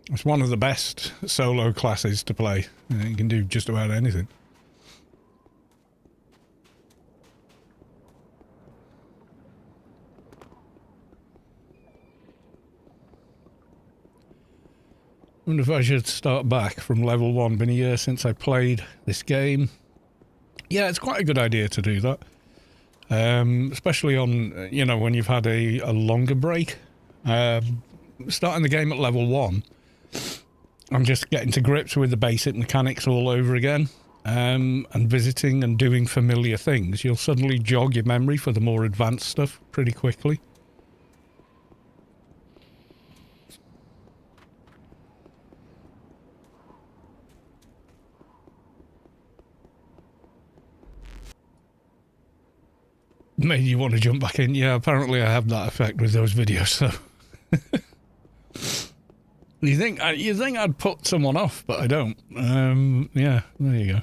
It's one of the best solo classes to play. You can do just about anything. I wonder if I should start back from level 1. Been a year since I played this game. Yeah, it's quite a good idea to do that. Especially on, you know, when you've had a longer break. Starting the game at level 1, I'm just getting to grips with the basic mechanics all over again. And visiting and doing familiar things. You'll suddenly jog your memory for the more advanced stuff pretty quickly. Made you want to jump back in. Yeah, apparently I have that effect with those videos, so... You think I'd put someone off, but I don't. Yeah, there you go.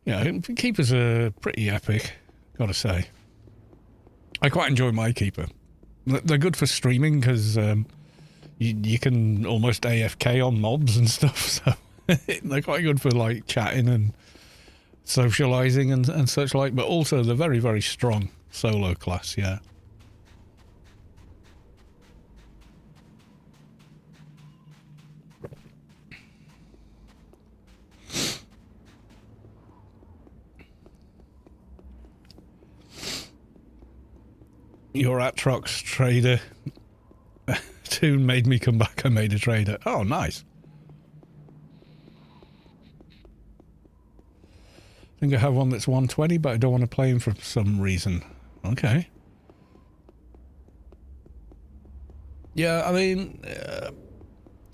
Yeah, Keepers are pretty epic, gotta say. I quite enjoy my Keeper. They're good for streaming, because you can almost AFK on mobs and stuff, so... They're quite good for, like, chatting and socialising and such like, but also they're very, very strong solo class, yeah. Your Atrox trader tune made me come back. I made a trader. Oh, nice. I think I have one that's 120, but I don't want to play him for some reason. Okay. Yeah, I mean,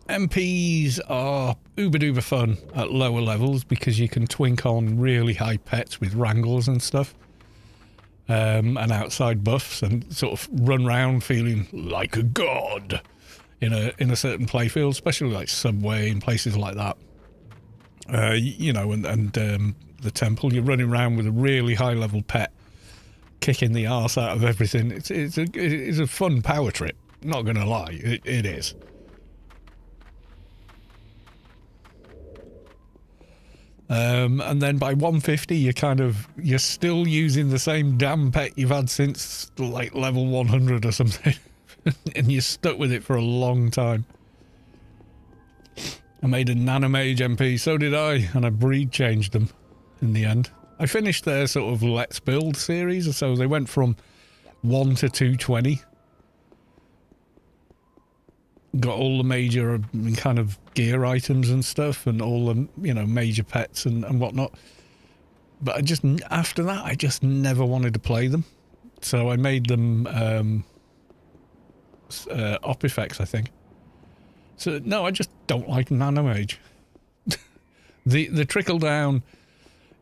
MPs are uber-duper fun at lower levels because you can twink on really high pets with wrangles and stuff. And outside buffs and sort of run around feeling like a god in a certain playfield, especially like Subway and places like that. You know, and the temple, you're running around with a really high level pet, kicking the arse out of everything. It's a fun power trip. Not gonna lie, it is. And then by 150, you're still using the same damn pet you've had since like level 100 or something, and you're stuck with it for a long time. I made a nanomage MP, so did I, and I breed changed them in the end. I finished their sort of Let's Build series, so they went from 1 to 220. Got all the major kind of gear items and stuff, and all the, you know, major pets and whatnot. But after that, I just never wanted to play them. So I made them op effects, I think. So no, I just don't like nanomage. The trickle down,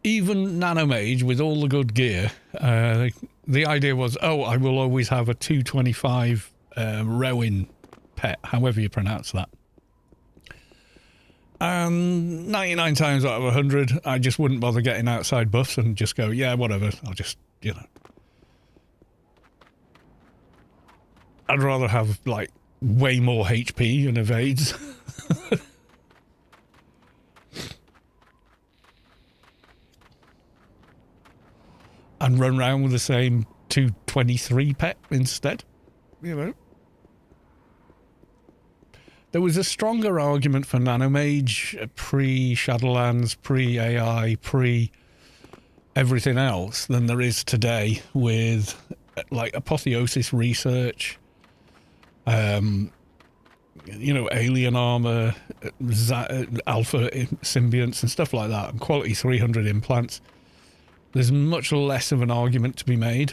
even Nanomage with all the good gear, the idea was, I will always have a 225 Rowan pet, however you pronounce that. And 99 times out of 100, I just wouldn't bother getting outside buffs and just go, yeah, whatever. I'll just, I'd rather have, like, way more HP and evades. And run around with the same 223 pet instead, There was a stronger argument for Nanomage pre-Shadowlands, pre-AI, pre-everything else than there is today with, like, Apotheosis research, alien armor, alpha symbionts and stuff like that, and quality 300 implants. There's much less of an argument to be made.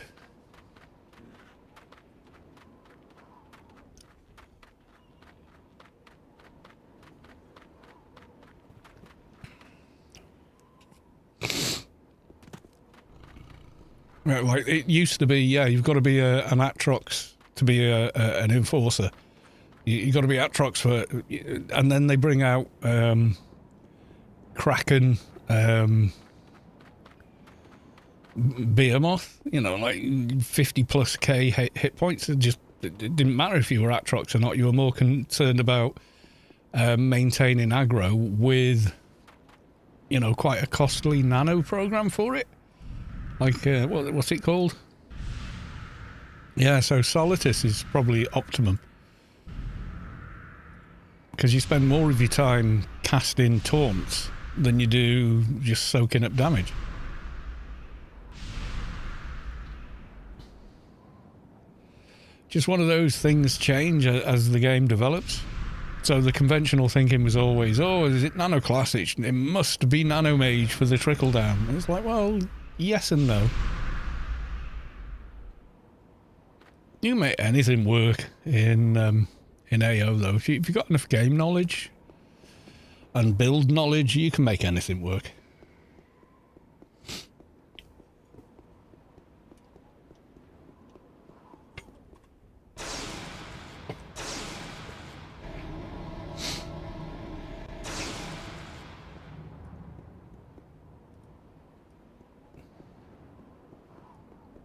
Like it used to be, you've got to be an Atrox to be an enforcer. You've got to be Atrox for, and then they bring out Kraken, Behemoth, like 50 plus K hit points. It didn't matter if you were Atrox or not. You were more concerned about maintaining aggro with, quite a costly nano program for it. Like, what's it called? Yeah, so Solitus is probably optimum. Because you spend more of your time casting taunts than you do just soaking up damage. Just one of those things change as the game develops. So the conventional thinking was always, is it Nano Classic? It must be Nanomage for the trickle down. And it's like, well, yes and no. You make anything work in AO though. If you've got enough game knowledge and build knowledge, you can make anything work.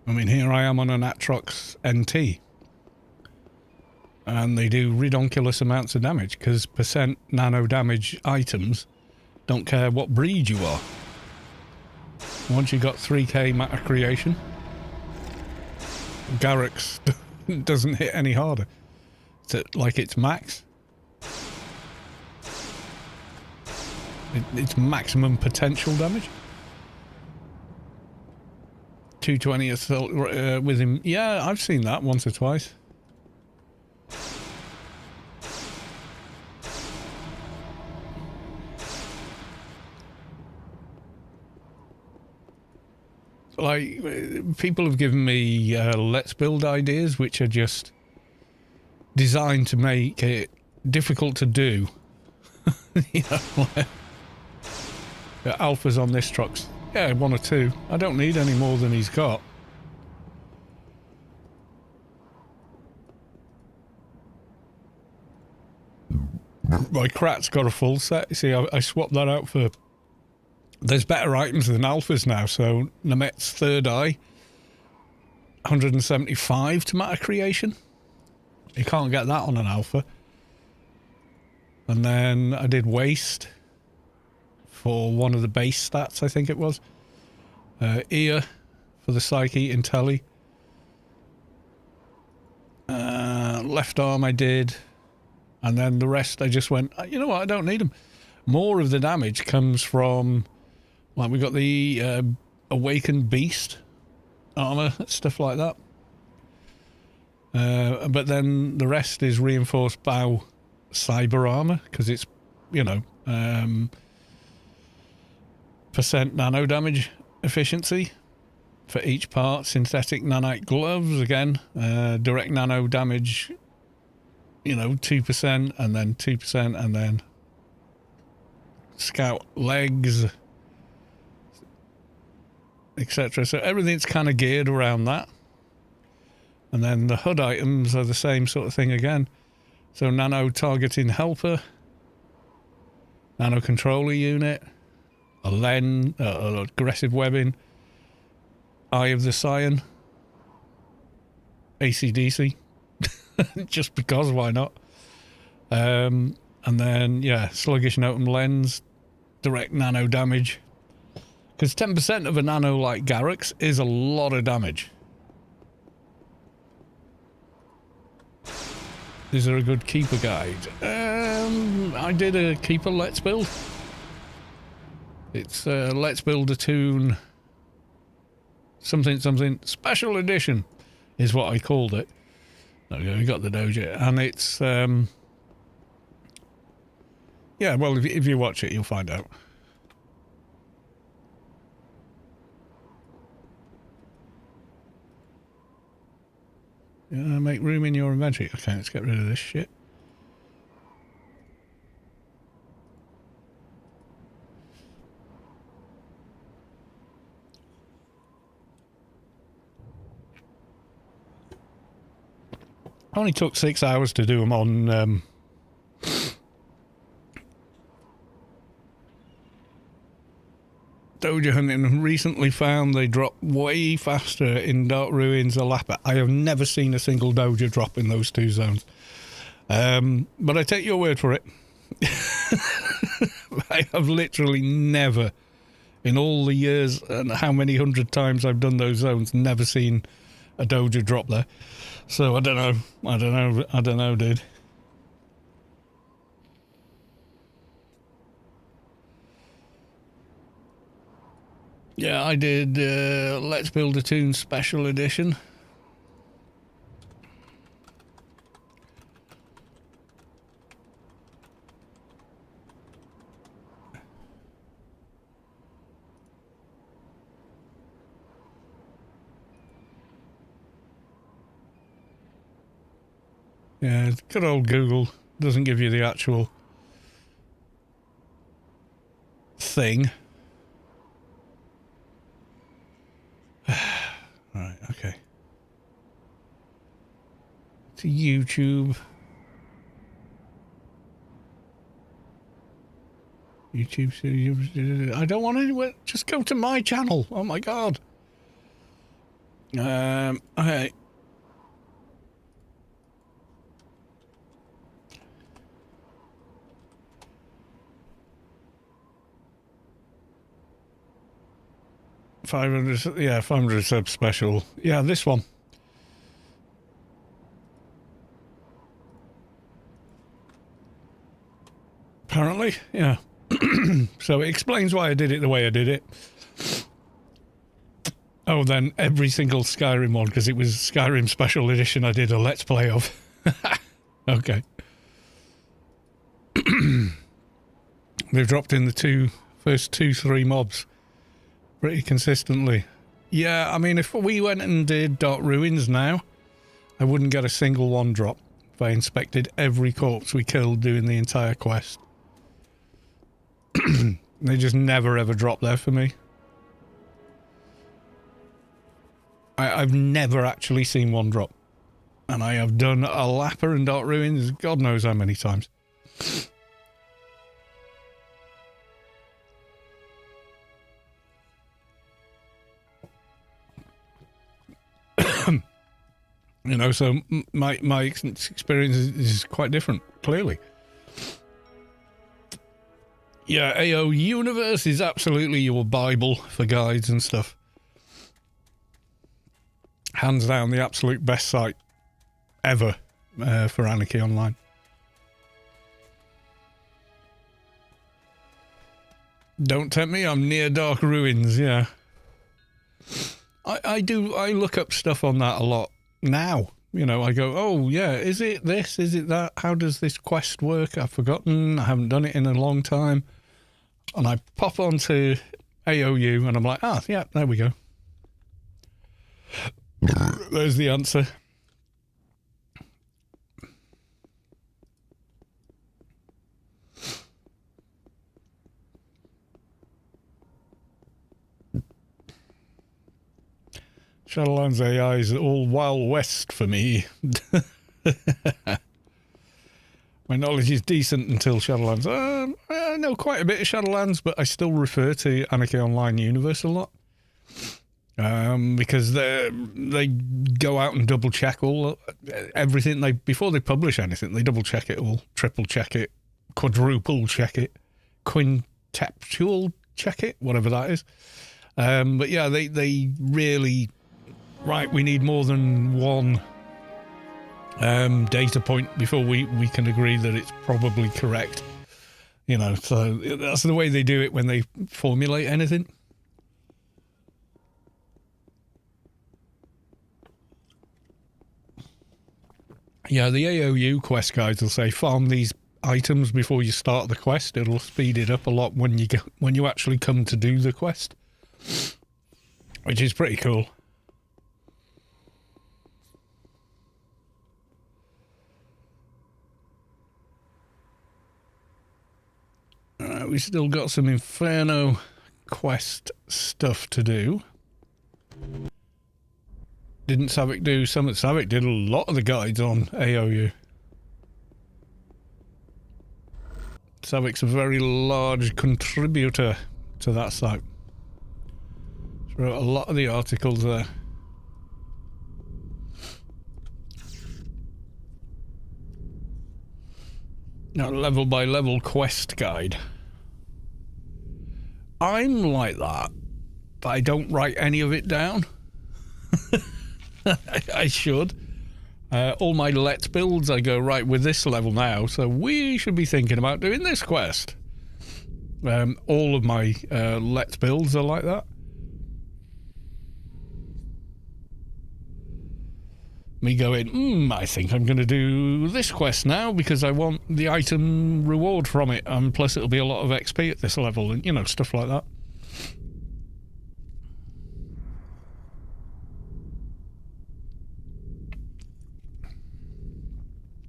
I mean, here I am on an Atrox NT. And they do redonkulous amounts of damage, because percent nano damage items don't care what breed you are. Once you got 3k matter creation, Garrux doesn't hit any harder. It's like it's max. It's maximum potential damage. 220 assault with him. Yeah, I've seen that once or twice. Like, people have given me let's build ideas which are just designed to make it difficult to do. Alphas on this trucks. Yeah, 1 or 2. I don't need any more than he's got. My Krat's got a full set. You see, I swapped that out for... There's better items than alphas now, so Namet's third eye, 175 to matter creation. You can't get that on an alpha. And then I did waste for one of the base stats, I think it was. Ear for the Psyche Intelli. Left arm I did. And then the rest I just went, you know what, I don't need them. More of the damage comes from... Like, we got the Awakened Beast armor, stuff like that. But then the rest is reinforced bow cyber armor, because it's, percent nano damage efficiency for each part. Synthetic nanite gloves, again, direct nano damage, 2%, and then 2%, and then scout legs. etc. So everything's kind of geared around that. And then the HUD items are the same sort of thing again. So nano targeting helper, nano controller unit, a lens, aggressive webbing, eye of the Scion, ACDC, just because, why not? And then, yeah, sluggish Notum lens, direct nano damage. Because 10% of a nano like Garrux is a lot of damage. Is there a good keeper guide? I did a keeper let's build. It's let's build a tune something special edition is what I called it. Okay, we got the doja, and it's yeah, well, if you watch it you'll find out. Make room in your inventory. Okay, let's get rid of this shit. Only took 6 hours to do them on Doja hunting, and recently found they drop way faster in Dark Ruins or Lappa. I have never seen a single Doja drop in those two zones. But I take your word for it. I have literally never, in all the years and how many hundred times I've done those zones, never seen a Doja drop there. So I don't know, dude. Yeah, I did Let's Build a Tune Special Edition. Yeah, good old Google doesn't give you the actual thing. Right, okay. To YouTube. I don't want anywhere. Just go to my channel. Oh my god. Okay. 500, yeah, 500 sub special. Yeah, this one. Apparently, yeah. So it explains why I did it the way I did it. Oh, then every single Skyrim one, because it was Skyrim Special Edition, I did a Let's Play of. Okay. They've dropped in the first 3 mobs pretty consistently. Yeah, I mean, if we went and did Dark Ruins now, I wouldn't get a single one drop if I inspected every corpse we killed doing the entire quest. They just never ever drop there for me. I've never actually seen one drop. And I have done a Lappa and Dark Ruins God knows how many times. You know, so my experience is quite different, clearly. Yeah, AO Universe is absolutely your Bible for guides and stuff. Hands down, the absolute best site ever for Anarchy Online. Don't tempt me, I'm near Dark Ruins, yeah. I look up stuff on that a lot now. You know, I go, oh yeah, is it this, is it that, how does this quest work? I've forgotten, I haven't done it in a long time. And I pop onto AOU and I'm like, yeah, there we go. There's the answer. Shadowlands AI is all Wild West for me. My knowledge is decent until Shadowlands. I know quite a bit of Shadowlands, but I still refer to Anarchy Online Universe a lot. Because they go out and double check everything. Before they publish anything, they double check it all, triple check it, quadruple check it, quintuple check it, whatever that is. But yeah, they really, right, we need more than one data point before we can agree that it's probably correct. You know, so that's the way they do it when they formulate anything. Yeah, the AOU quest guides will say farm these items before you start the quest. It'll speed it up a lot when you actually come to do the quest, which is pretty cool. We still got some Inferno quest stuff to do. Didn't Savick do some? Savick did a lot of the guides on AOU. Savick's a very large contributor to that site. She wrote a lot of the articles there. Now, level by level quest guide. I'm like that, but I don't write any of it down. I should. All my Let's builds, I go, right, with this level now, so we should be thinking about doing this quest. All of my Let's builds are like that. Me going, I think I'm going to do this quest now because I want the item reward from it, and plus it'll be a lot of XP at this level, and, you know, stuff like that.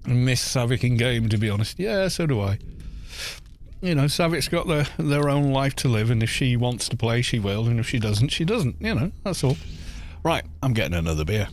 I miss Savick in game, to be honest. Yeah, so do I. You know, Savick's got their own life to live, and if she wants to play, she will, and if she doesn't, she doesn't. You know, that's all. Right, I'm getting another beer.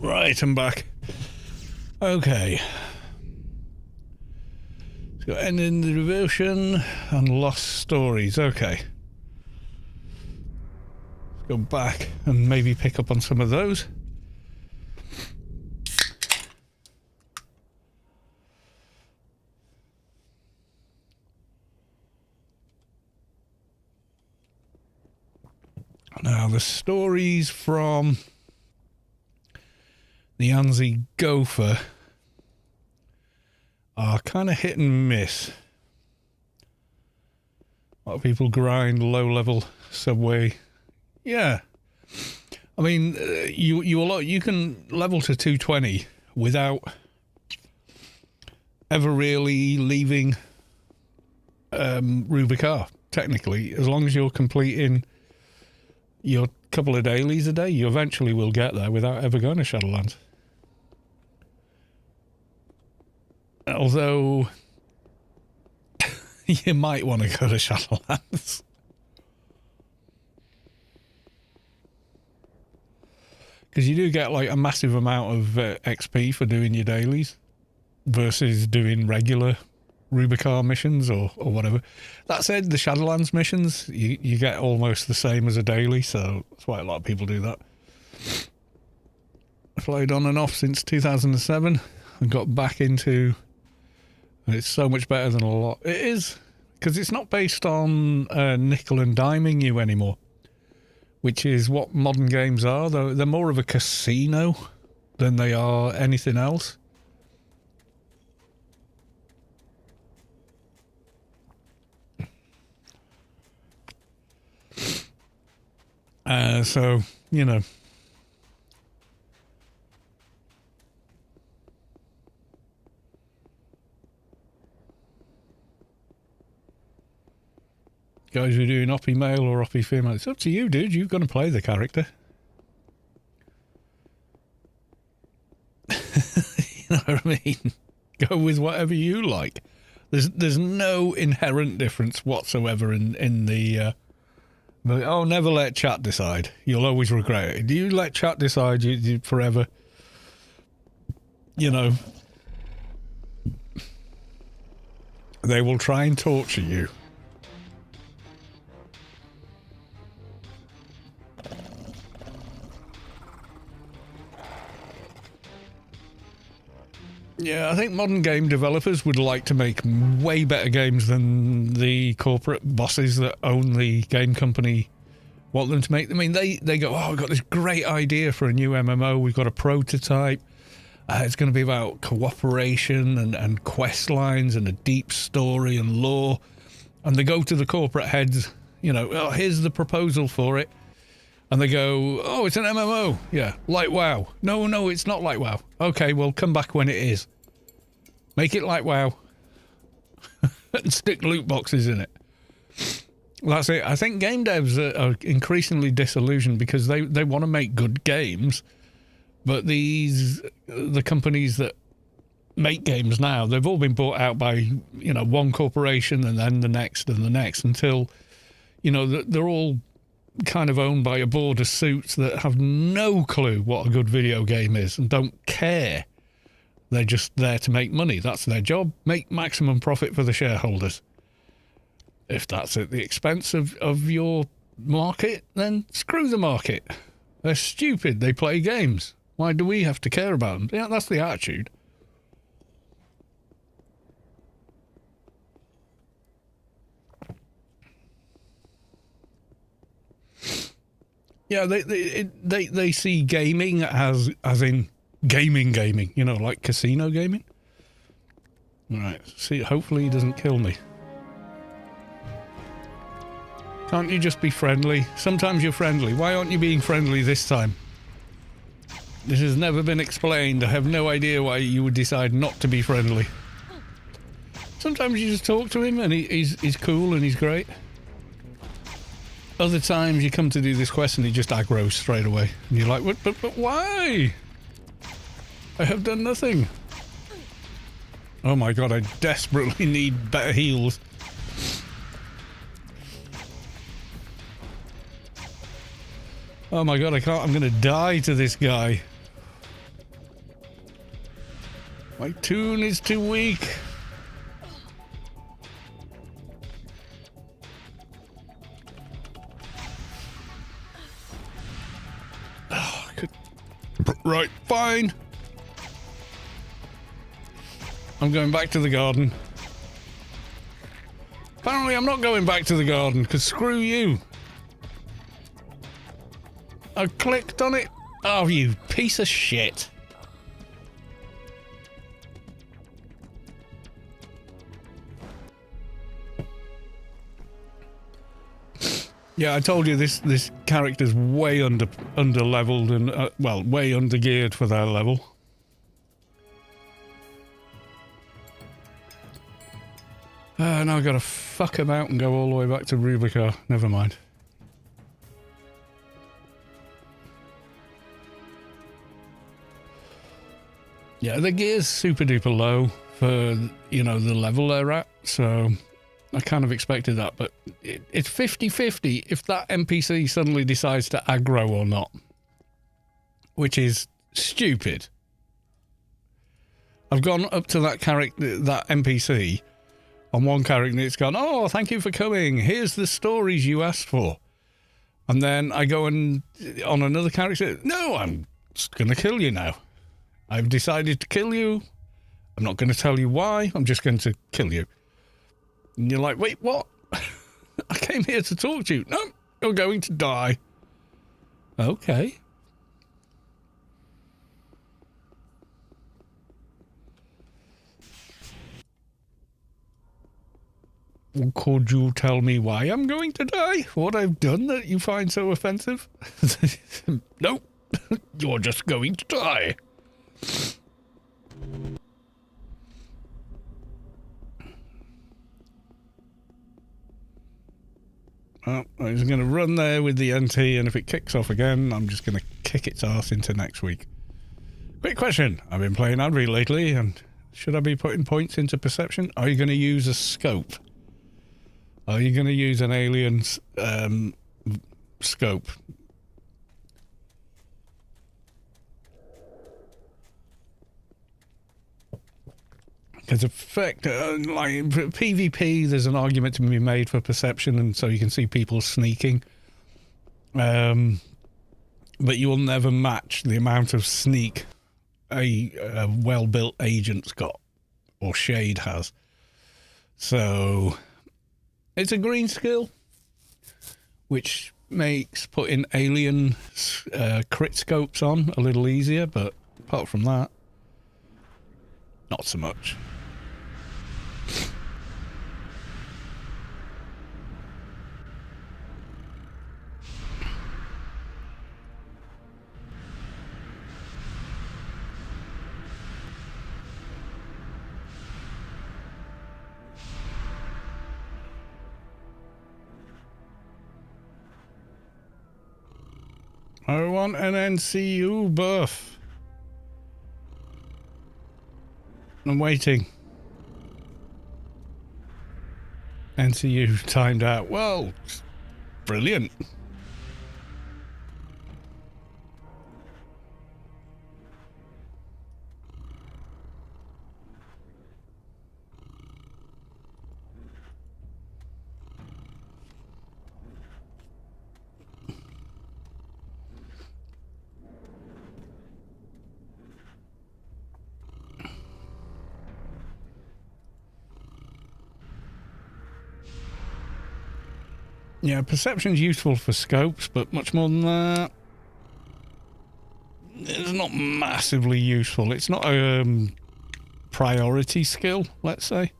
Right, I'm back. Okay. It's got Ending the Devotion and Lost Stories. Okay. Let's go back and maybe pick up on some of those. Now, the stories from the Anzi Gopher are kind of hit and miss. A lot of people grind low-level subway. Yeah. I mean, you can level to 220 without ever really leaving Rubicon, technically. As long as you're completing your couple of dailies a day, you eventually will get there without ever going to Shadowlands. Although you might want to go to Shadowlands. Because you do get like a massive amount of XP for doing your dailies versus doing regular Rubicon missions or whatever. That said, the Shadowlands missions, you get almost the same as a daily, so that's why a lot of people do that. I played on and off since 2007 and got back into... And it's so much better than a lot. It is, because it's not based on nickel and diming you anymore, which is what modern games are. They're more of a casino than they are anything else. So, you know... Guys who are doing Oppie male or Oppie female, it's up to you, dude. You've got to play the character. You know what I mean? Go with whatever you like. There's no inherent difference whatsoever in the... oh, never let chat decide. You'll always regret it. Do you let chat decide you forever? You know... They will try and torture you. Yeah, I think modern game developers would like to make way better games than the corporate bosses that own the game company want them to make. I mean, they go, oh, we've got this great idea for a new MMO. We've got a prototype. It's going to be about cooperation and quest lines and a deep story and lore. And they go to the corporate heads, you know, oh, here's the proposal for it. And they go, oh, it's an MMO. Yeah, like WoW. No, it's not like WoW. Okay, well, come back when it is. Make it like WoW. And stick loot boxes in it. That's it. I think game devs are increasingly disillusioned because they want to make good games. But the companies that make games now, they've all been bought out by, you know, one corporation and then the next and the next until, you know, they're all kind of owned by a board of suits that have no clue what a good video game is and don't care. They're just there to make money. That's their job. Make maximum profit for the shareholders. If that's at the expense of your market, then screw the market. They're stupid. They play games. Why do we have to care about them? Yeah, that's the attitude. Yeah, they see gaming as in gaming, you know, like casino gaming. All right, see, hopefully he doesn't kill me. Can't you just be friendly? Sometimes you're friendly. Why aren't you being friendly this time? This has never been explained. I have no idea why you would decide not to be friendly. Sometimes you just talk to him and he's cool and he's great. Other times you come to do this quest and he just aggroes straight away. And you're like, but why? I have done nothing. Oh my god, I desperately need better heals. Oh my god, I can't. I'm gonna die to this guy. My tune is too weak. Oh, I could... Right, fine. I'm going back to the garden. Apparently I'm not going back to the garden, because screw you. I clicked on it. Oh, you piece of shit. Yeah, I told you this character's way under leveled and well, way under geared for their level. Now I've got to fuck him out and go all the way back to Rubicar. Never mind. Yeah, the gear's super duper low for, you know, the level they're at, so I kind of expected that, but it's 50-50 if that NPC suddenly decides to aggro or not, which is stupid. I've gone up to that character, that NPC, on one character, it's gone, oh, thank you for coming, here's the stories you asked for. And then I go and on another character, no, I'm just going to kill you now. I've decided to kill you. I'm not going to tell you why, I'm just going to kill you. And you're like, wait, what? I came here to talk to you. No, you're going to die. Okay. Could you tell me why I'm going to die? What I've done that you find so offensive? Nope. You're just going to die. Oh, I'm just going to run there with the NT, and if it kicks off again, I'm just going to kick its ass into next week. Quick question. I've been playing Anarchy lately, and should I be putting points into perception? Are you going to use a scope? Are you going to use an alien scope? Because effect, like PvP, there's an argument to be made for perception, and so you can see people sneaking. But you will never match the amount of sneak a well-built agent's got, or Shade has. So it's a green skill, which makes putting alien crit scopes on a little easier, but apart from that, not so much. I want an NCU buff. I'm waiting. NCU timed out. Well, brilliant. Yeah, perception's useful for scopes, but much more than that, it's not massively useful. It's not a priority skill, let's say.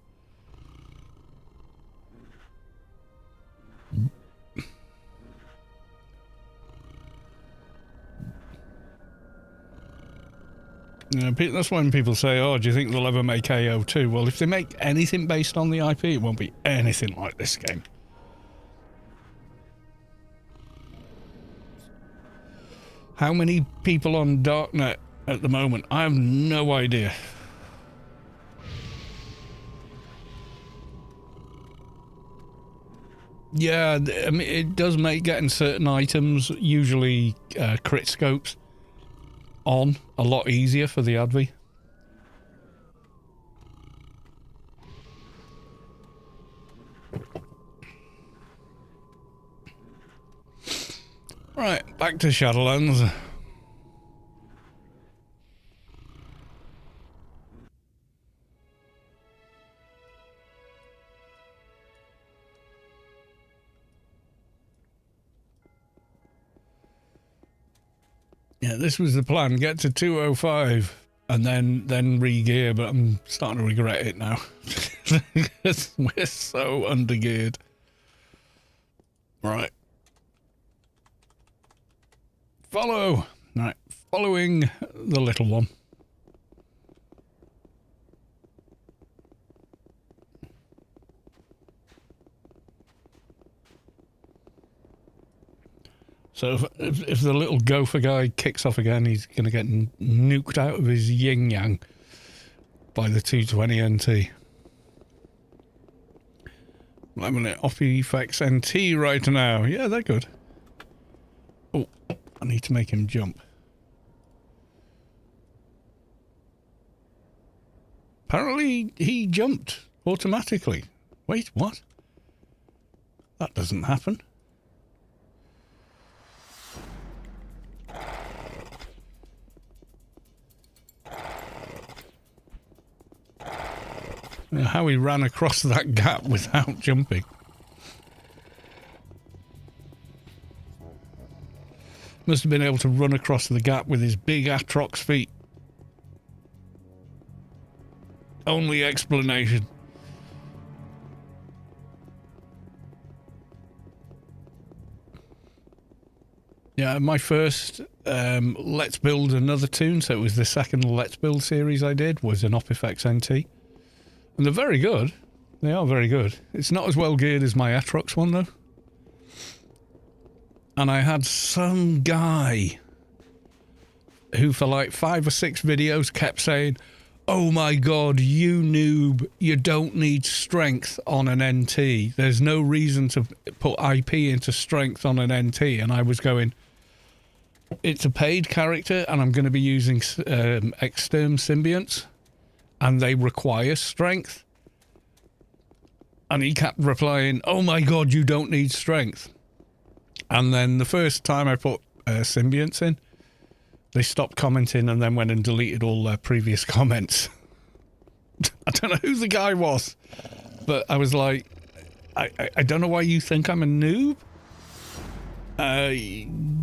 Yeah, that's when people say, oh, do you think they'll ever make AO2? Well, if they make anything based on the IP, it won't be anything like this game. How many people on Darknet at the moment? I have no idea. Yeah, I mean, it does make getting certain items, usually crit scopes, on a lot easier for the Advi. Right, back to Shadowlands. Yeah, this was the plan. Get to 205 and then re-gear, but I'm starting to regret it now. Because we're so under-geared. Right. Follow. Right, following the little one. So if the little gopher guy kicks off again, he's going to get nuked out of his yin-yang by the 220 NT. I'm going to Optifx NT right now. Yeah, they're good. Oh, I need to make him jump. Apparently he jumped automatically. Wait, what? That doesn't happen. How he ran across that gap without jumping. Must have been able to run across the gap with his big Atrox feet. Only explanation. Yeah, my first Let's Build Another Tune, so it was the second Let's Build series I did, was an Optifx NT. And they're very good. They are very good. It's not as well geared as my Atrox one, though. And I had some guy who for like 5 or 6 videos kept saying, "Oh my god, you noob, you don't need strength on an NT. There's no reason to put IP into strength on an NT." And I was going, it's a paid character and I'm going to be using extern symbionts and they require strength. And he kept replying, "Oh my god, you don't need strength." And then the first time I put symbionts in, they stopped commenting and then went and deleted all their previous comments. I don't know who the guy was, but I was like, I don't know why you think I'm a noob.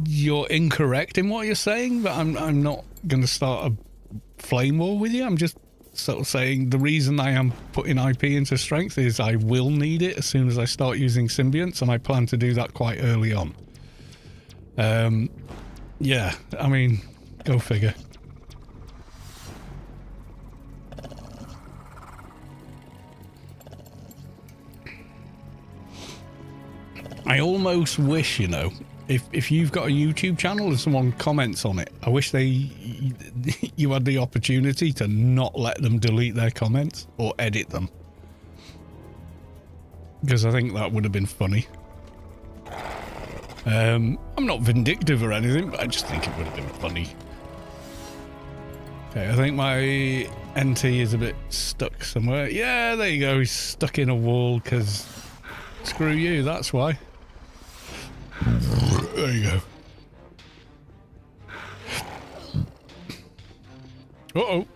You're incorrect in what you're saying, but I'm not going to start a flame war with you. I'm just sort of saying the reason I am putting IP into strength is I will need it as soon as I start using symbionts, and I plan to do that quite early on. Yeah, I mean, go figure. I almost wish, you know, if you've got a YouTube channel and someone comments on it, I wish you had the opportunity to not let them delete their comments or edit them. Because I think that would have been funny. I'm not vindictive or anything, but I just think it would have been funny. Okay, I think my NT is a bit stuck somewhere. Yeah, there you go. He's stuck in a wall because screw you, that's why. There you go. Uh-oh.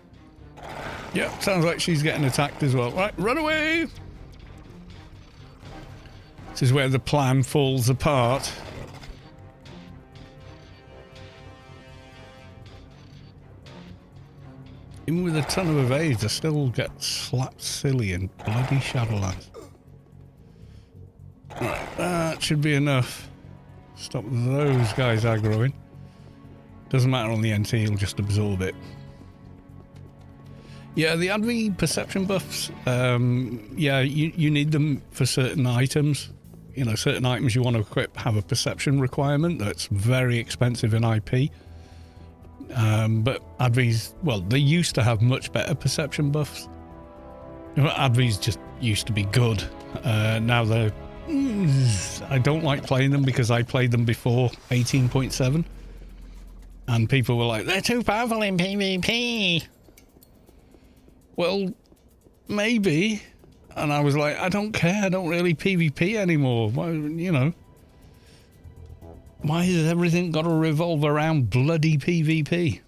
Yeah, sounds like she's getting attacked as well. Right, run away! This is where the plan falls apart. Even with a ton of evades, I still get slapped silly in bloody Shadowlands. Right, that should be enough. Stop those guys aggroing. Doesn't matter on the NT, he'll just absorb it. Yeah, the ADV perception buffs, yeah, you need them for certain items. You know, certain items you want to equip have a perception requirement that's very expensive in IP. But ADVs, well, they used to have much better perception buffs. ADVs just used to be good. Now they're... I don't like playing them because I played them before 18.7. And people were like, they're too powerful in PvP. Well, maybe. And I was like, I don't care. I don't really PvP anymore. Why, you know. Why has everything got to revolve around bloody PvP?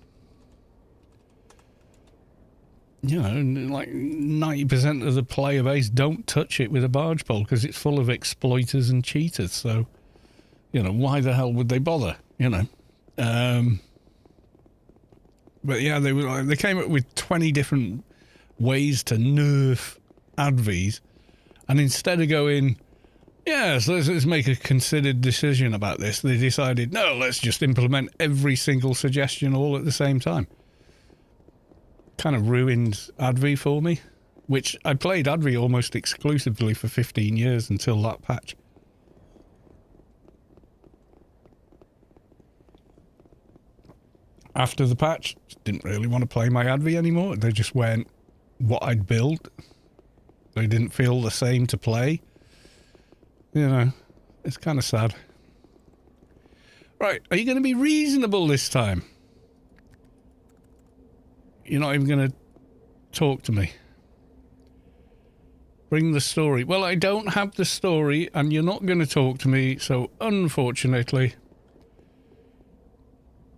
You know, like 90% of the player base don't touch it with a barge pole because it's full of exploiters and cheaters. So, you know, why the hell would they bother? You know. But yeah, they came up with 20 different ways to nerf Advies, and instead of going, yes, let's make a considered decision about this, they decided, no, let's just implement every single suggestion all at the same time. Kind of ruined Advi for me, which I played Advi almost exclusively for 15 years until that patch. After the patch, didn't really want to play my Advi anymore. They just weren't what I'd built. They didn't feel the same to play. You know, it's kind of sad. Right, are you going to be reasonable this time? You're not even going to talk to me. Bring the story. Well, I don't have the story, and you're not going to talk to me, so unfortunately...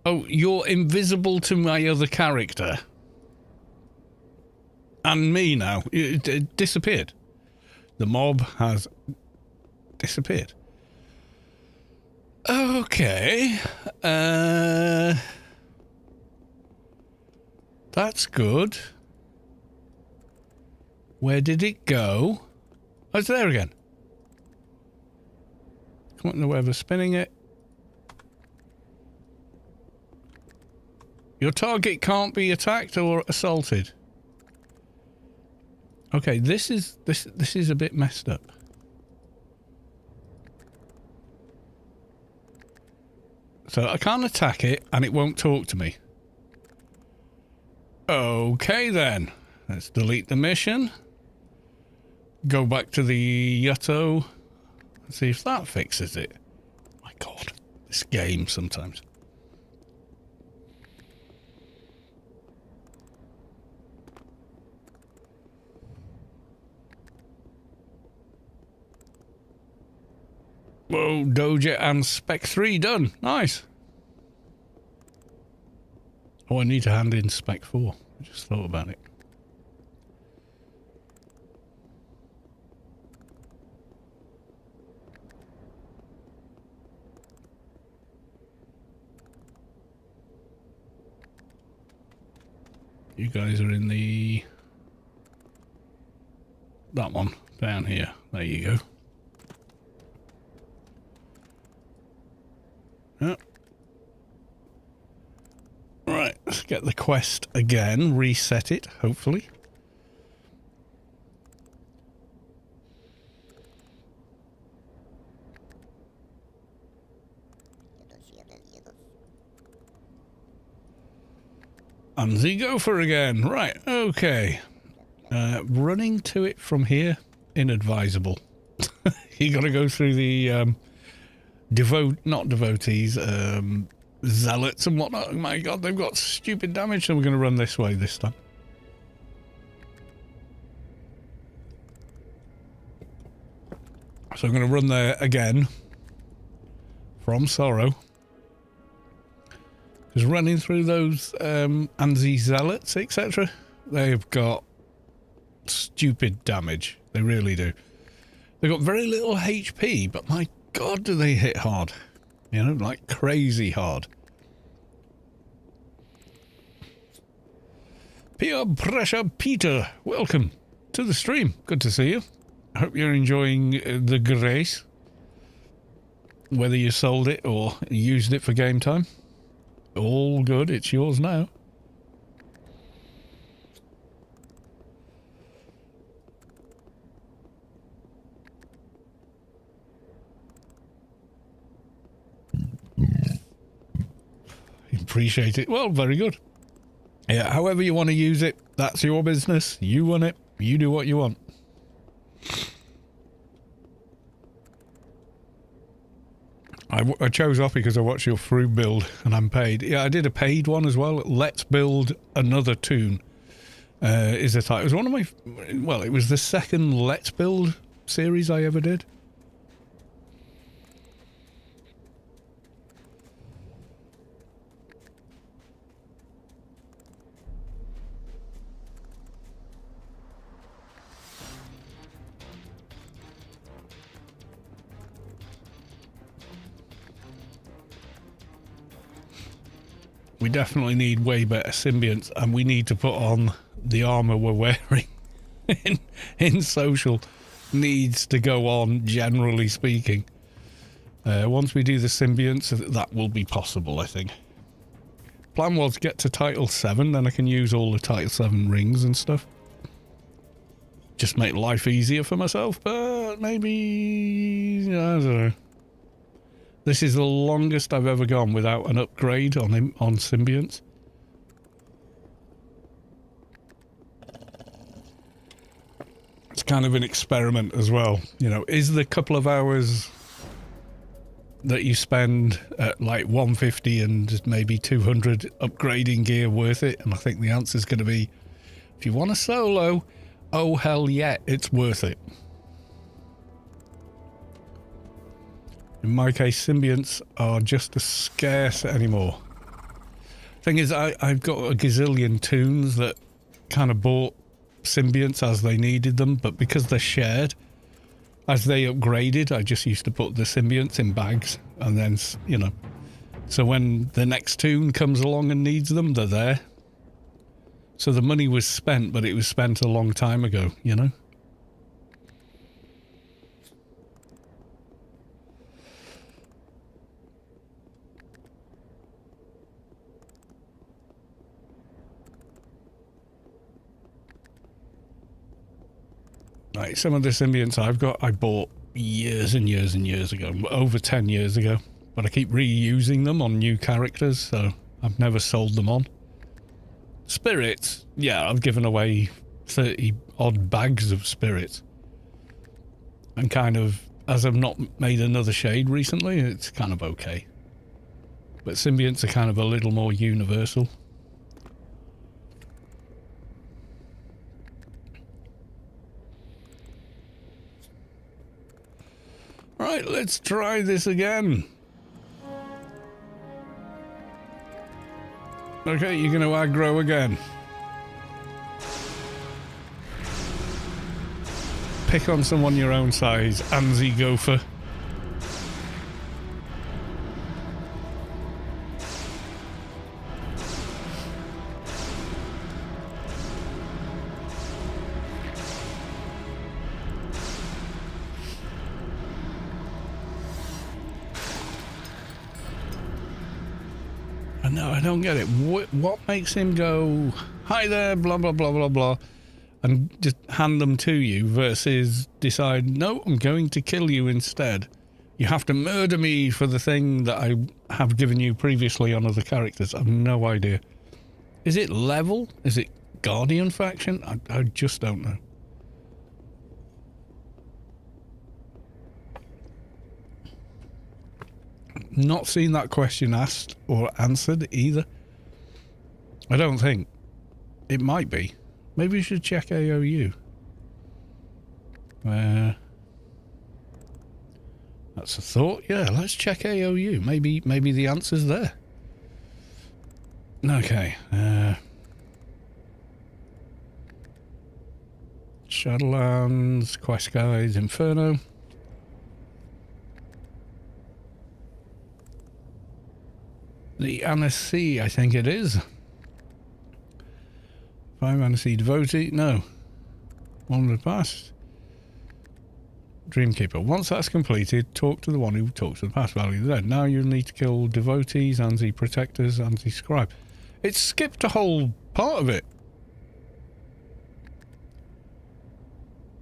Oh, you're invisible to my other character. And me now. It disappeared. The mob has disappeared. Okay. That's good. Where did it go? Oh, it's there again. Come on, the way of spinning it. Your target can't be attacked or assaulted. Okay, this is a bit messed up. So I can't attack it and it won't talk to me. Okay then. Let's delete the mission. Go back to the Yutto. Let's see if that fixes it. My God, this game sometimes. Whoa, Doja and Spec 3 done. Nice. Oh, I need to hand in Spec 4. I just thought about it. You guys are in the... that one, down here. There you go. Yeah. Right, let's get the quest again, reset it, hopefully. And the gopher again. Right, okay. Running to it from here, inadvisable. You gotta go through the not devotees, zealots and whatnot. Oh my God, they've got stupid damage, so we're gonna run this way this time. So I'm gonna run there again from Sorrow. Because running through those Anzi zealots, etc., they've got stupid damage. They really do. They've got very little HP, but my God, do they hit hard. You know, like crazy hard. Peer Pressure Peter, welcome to the stream. Good to see you. I hope you're enjoying the grace. Whether you sold it or used it for game time. All good, it's yours now. Appreciate it. Well, very good. Yeah, however you want to use it, that's your business. You want it, you do what you want. I chose off because I watched your through build and I'm paid. Yeah, I did a paid one as well. Let's Build Another Tune is the title. It was one of my... Well, it was the second Let's Build series I ever did. We definitely need way better symbionts, and we need to put on the armor we're wearing in social. Needs to go on, generally speaking. Once we do the symbionts, that will be possible, I think. Plan was get to Title 7, then I can use all the Title 7 rings and stuff. Just make life easier for myself, but maybe... I don't know. This is the longest I've ever gone without an upgrade on symbionts. It's kind of an experiment as well. You know, is the couple of hours that you spend at like 150 and maybe 200 upgrading gear worth it? And I think the answer is going to be, if you want a solo, oh hell yeah, it's worth it. In my case, symbionts are just as scarce anymore. Thing is, I've got a gazillion toons that kind of bought symbionts as they needed them, but because they're shared, as they upgraded, I just used to put the symbionts in bags, and then, you know, so when the next toon comes along and needs them, they're there. So the money was spent, but it was spent a long time ago, you know? Right, some of the symbionts I've got, I bought years and years and years ago, over 10 years ago. But I keep reusing them on new characters, so I've never sold them on. Spirits, yeah, I've given away 30 odd bags of spirits. And kind of, as I've not made another shade recently, it's kind of okay. But symbionts are kind of a little more universal. Right, let's try this again. Okay, you're going to aggro again. Pick on someone your own size, Anzi Gopher. No, I don't get it. What makes him go, hi there, blah, blah, blah, blah, blah, and just hand them to you versus decide, no, I'm going to kill you instead. You have to murder me for the thing that I have given you previously on other characters. I have no idea. Is it level? Is it Guardian faction? I just don't know. Not seen that question asked or answered either. I don't think. It might be. Maybe we should check AOU. That's a thought. Yeah, let's check AOU. Maybe the answer's there. Okay. Shadowlands, Quest Guides, Inferno. The Anarchy, I think it is. 5 Anarchy Devotee. No. One of the past. Dreamkeeper. Once that's completed, talk to the one who talks to the past value of the dead. Now you need to kill devotees, anti-protectors, anti-scribe. It skipped a whole part of it.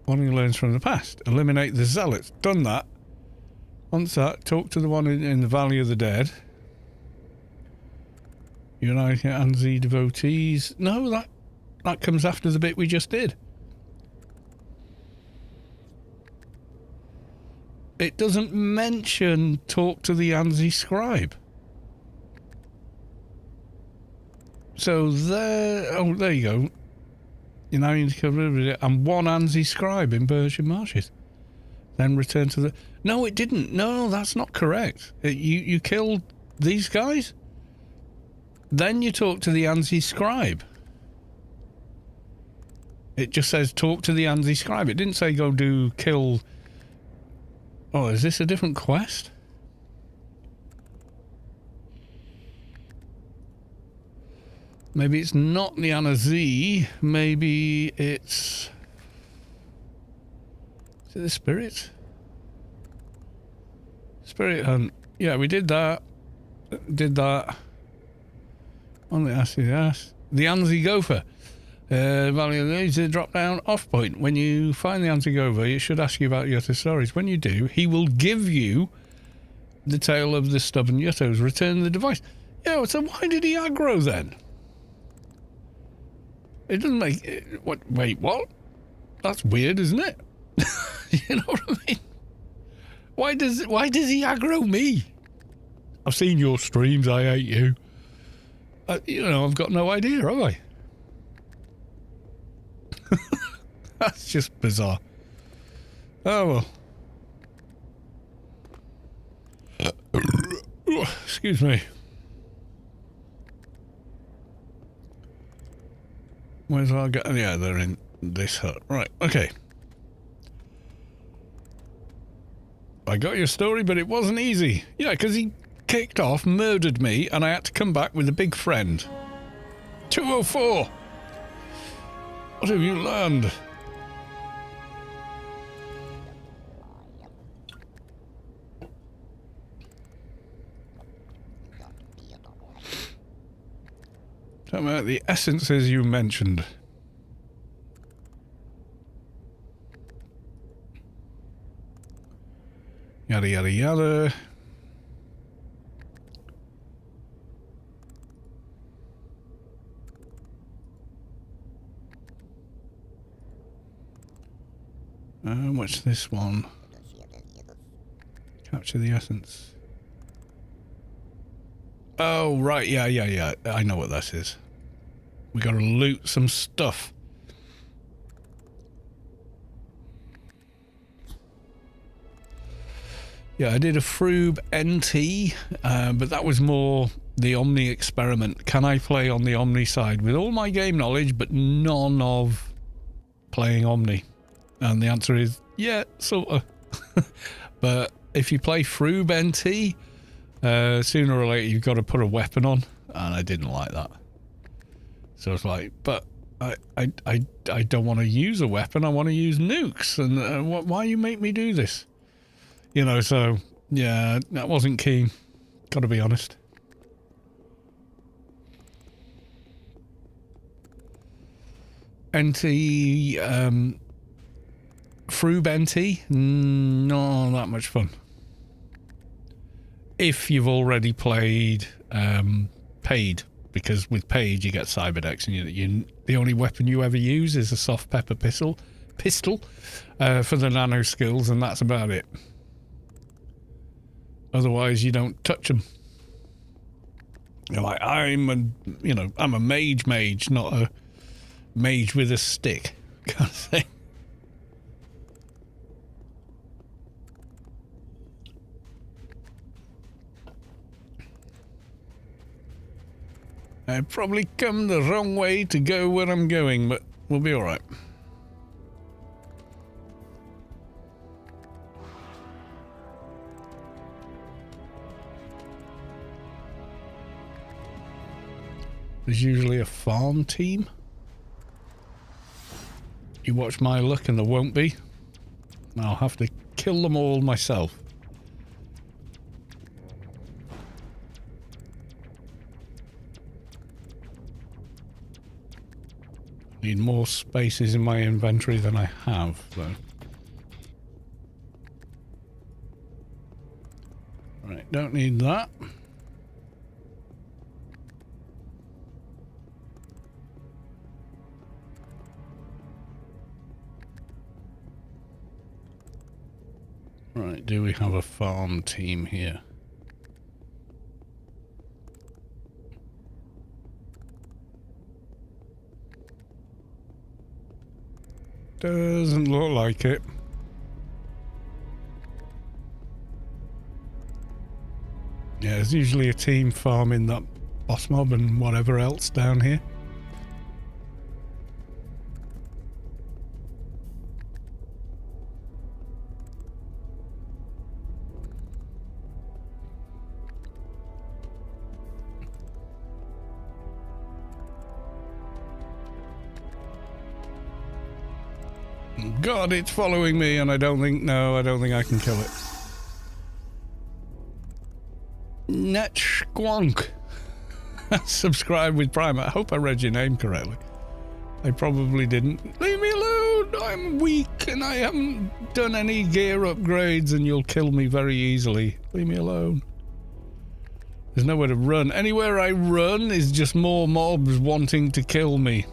One who learns from the past. Eliminate the zealots. Done that. Once that, talk to the one in the Valley of the Dead. Unite Anzi devotees. No, that comes after the bit we just did. It doesn't mention talk to the Anzi scribe. So there, oh, there you go. You now need to cover it. And one Anzi scribe in Berkshire Marshes. Then return to the... No, it didn't. No, that's not correct. You killed these guys? Then you talk to the Anzi scribe. It just says talk to the Anzi scribe. It didn't say go kill... Oh, is this a different quest? Maybe it's not the Anna Z. Maybe it's... Is it the Spirit? Spirit Hunt. Yeah, we did that. Did that. On the ass. The Anzi Gopher. Value is a drop down off point. When you find the Anzi Gopher, it should ask you about Yutto stories. When you do, he will give you the tale of the stubborn Yuttos. Return the device. Yeah, so why did he aggro then? It doesn't make... What? Wait, what? That's weird, isn't it? You know what I mean? Why does he aggro me? I've seen your streams, I hate you. You know, I've got no idea, have I? That's just bizarre. Oh well. Excuse me. Where's our guy? Yeah, they're in this hut. Right, okay. I got your story, but it wasn't easy. Yeah, because he kicked off, murdered me, and I had to come back with a big friend. 204! What have you learned? Tell me about the essences you mentioned. Yada yada yada. What's this one? Capture the essence. Oh, right, yeah. I know what this is. We gotta loot some stuff. Yeah, I did a Froob NT, but that was more the Omni experiment. Can I play on the Omni side with all my game knowledge, but none of playing Omni? And the answer is, yeah, sort of. But if you play Froob NT, sooner or later you've got to put a weapon on, and I didn't like that. So it's like, but I don't want to use a weapon, I want to use nukes, and why you make me do this? You know, so, yeah, that wasn't keen. Gotta be honest. NT, Froob NT, not that much fun. If you've already played Paid, because with Paid you get Cyberdex, and the only weapon you ever use is a soft pepper pistol for the nano skills, and that's about it. Otherwise, you don't touch them. You're like, I'm a mage, not a mage with a stick kind of thing. I've probably come the wrong way to go where I'm going, but we'll be alright. There's usually a farm team. You watch my luck and there won't be. I'll have to kill them all myself. Need more spaces in my inventory than I have, though. Right, don't need that. Right, do we have a farm team here? Doesn't look like it. Yeah, there's usually a team farming that boss mob and whatever else down here. God, it's following me, and I don't think I can kill it. Net Squonk. Subscribe with Prime. I hope I read your name correctly. I probably didn't. Leave me alone! I'm weak and I haven't done any gear upgrades and you'll kill me very easily. Leave me alone. There's nowhere to run. Anywhere I run is just more mobs wanting to kill me.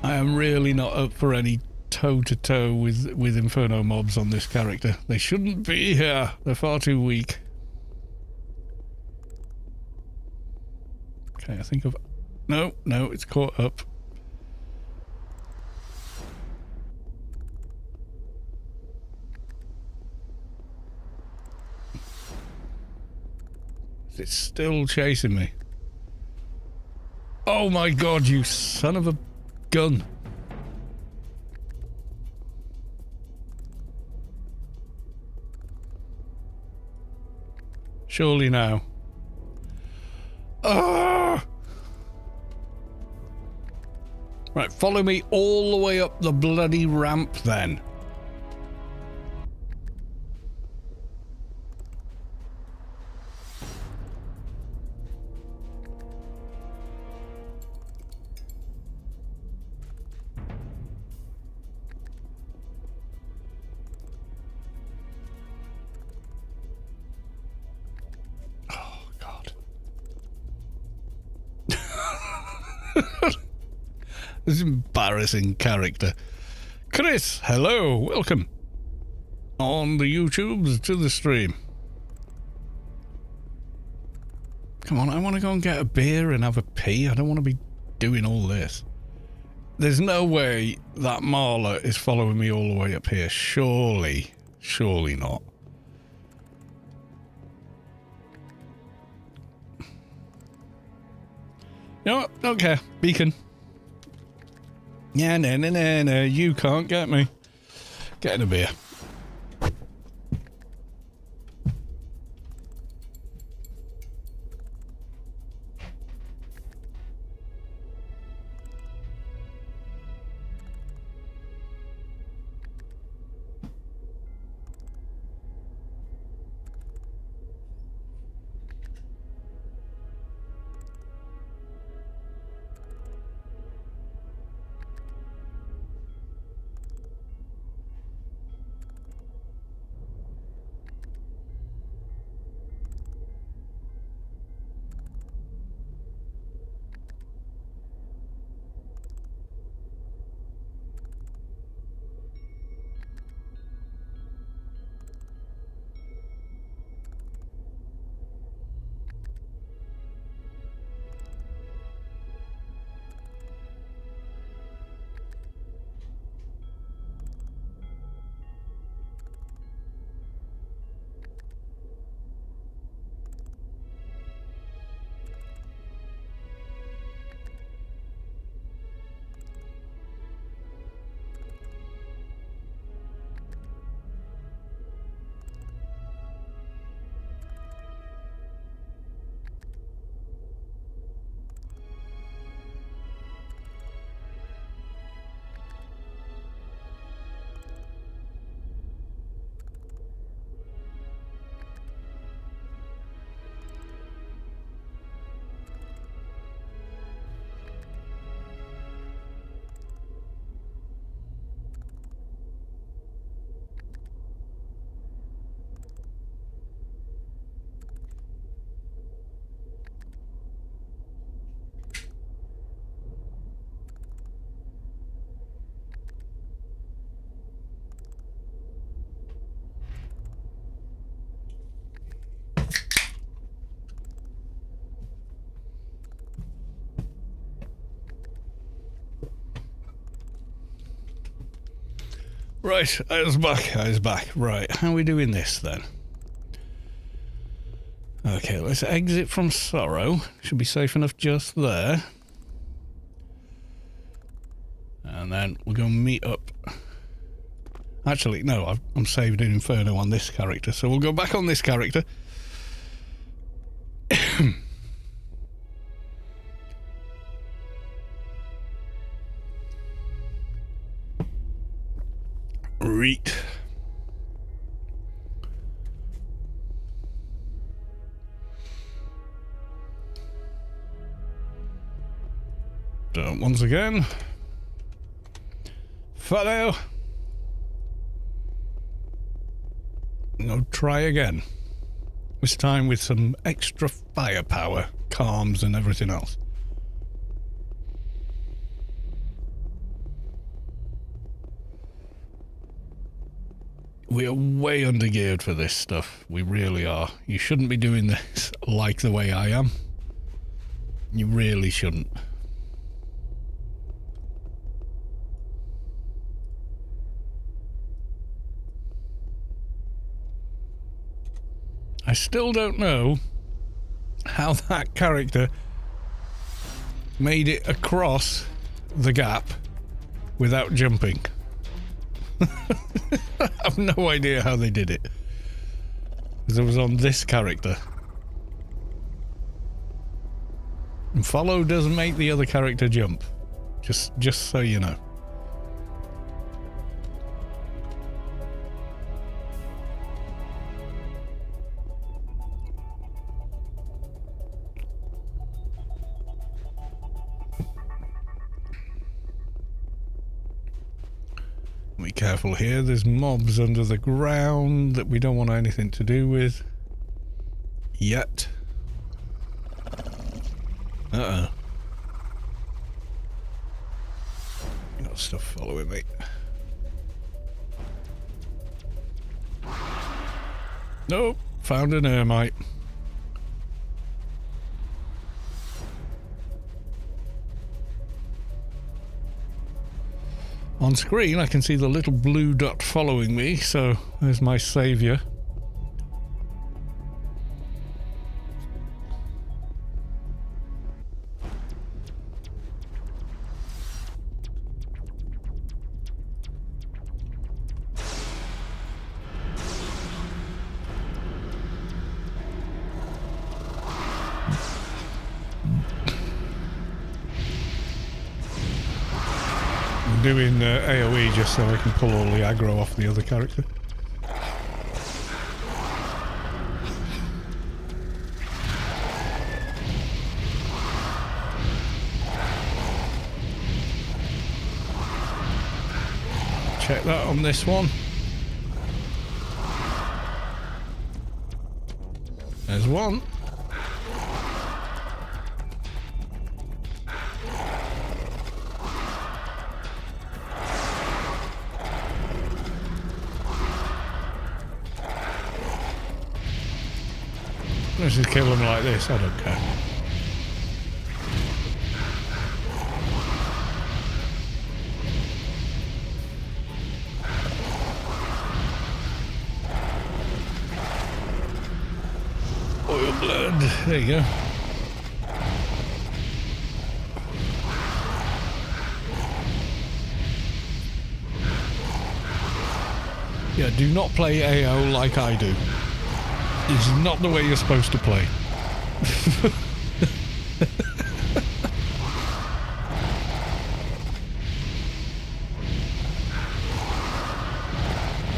I am really not up for any toe-to-toe with Inferno mobs on this character. They shouldn't be here. They're far too weak. Okay, I think I've... No, it's caught up. It's still chasing me. Oh my god, you son of a gun. Surely now. Ah! Right, follow me all the way up the bloody ramp then. This embarrassing character. Chris, hello, welcome. On the YouTubes to the stream. Come on, I want to go and get a beer and have a pee. I don't want to be doing all this. There's no way that Marla is following me all the way up here. Surely not. You know what? Don't care. Beacon. Yeah, no. You can't get me. Getting a beer. Right, I was back. Right, how are we doing this then? Okay, let's exit from Sorrow. Should be safe enough just there. And then we'll go meet up. Actually, no, I'm saved in Inferno on this character, so we'll go back on this character. Retreat. So once again, follow. No, try again. This time with some extra firepower, calms and everything else. We are way undergeared for this stuff. We really are. You shouldn't be doing this like the way I am. You really shouldn't. I still don't know how that character made it across the gap without jumping. I have no idea how they did it. Because it was on this character. And follow doesn't make the other character jump. Just so you know. Be careful here, there's mobs under the ground that we don't want anything to do with yet. Uh-oh. Got stuff following me. Nope, found an Ermite. On screen I can see the little blue dot following me, so there's my saviour. Doing AoE just so I can pull all the aggro off the other character. Check that on this one. There's one. Let's just kill them like this, I don't care. Oil blood, there you go. Yeah, do not play AO like I do. It's not the way you're supposed to play.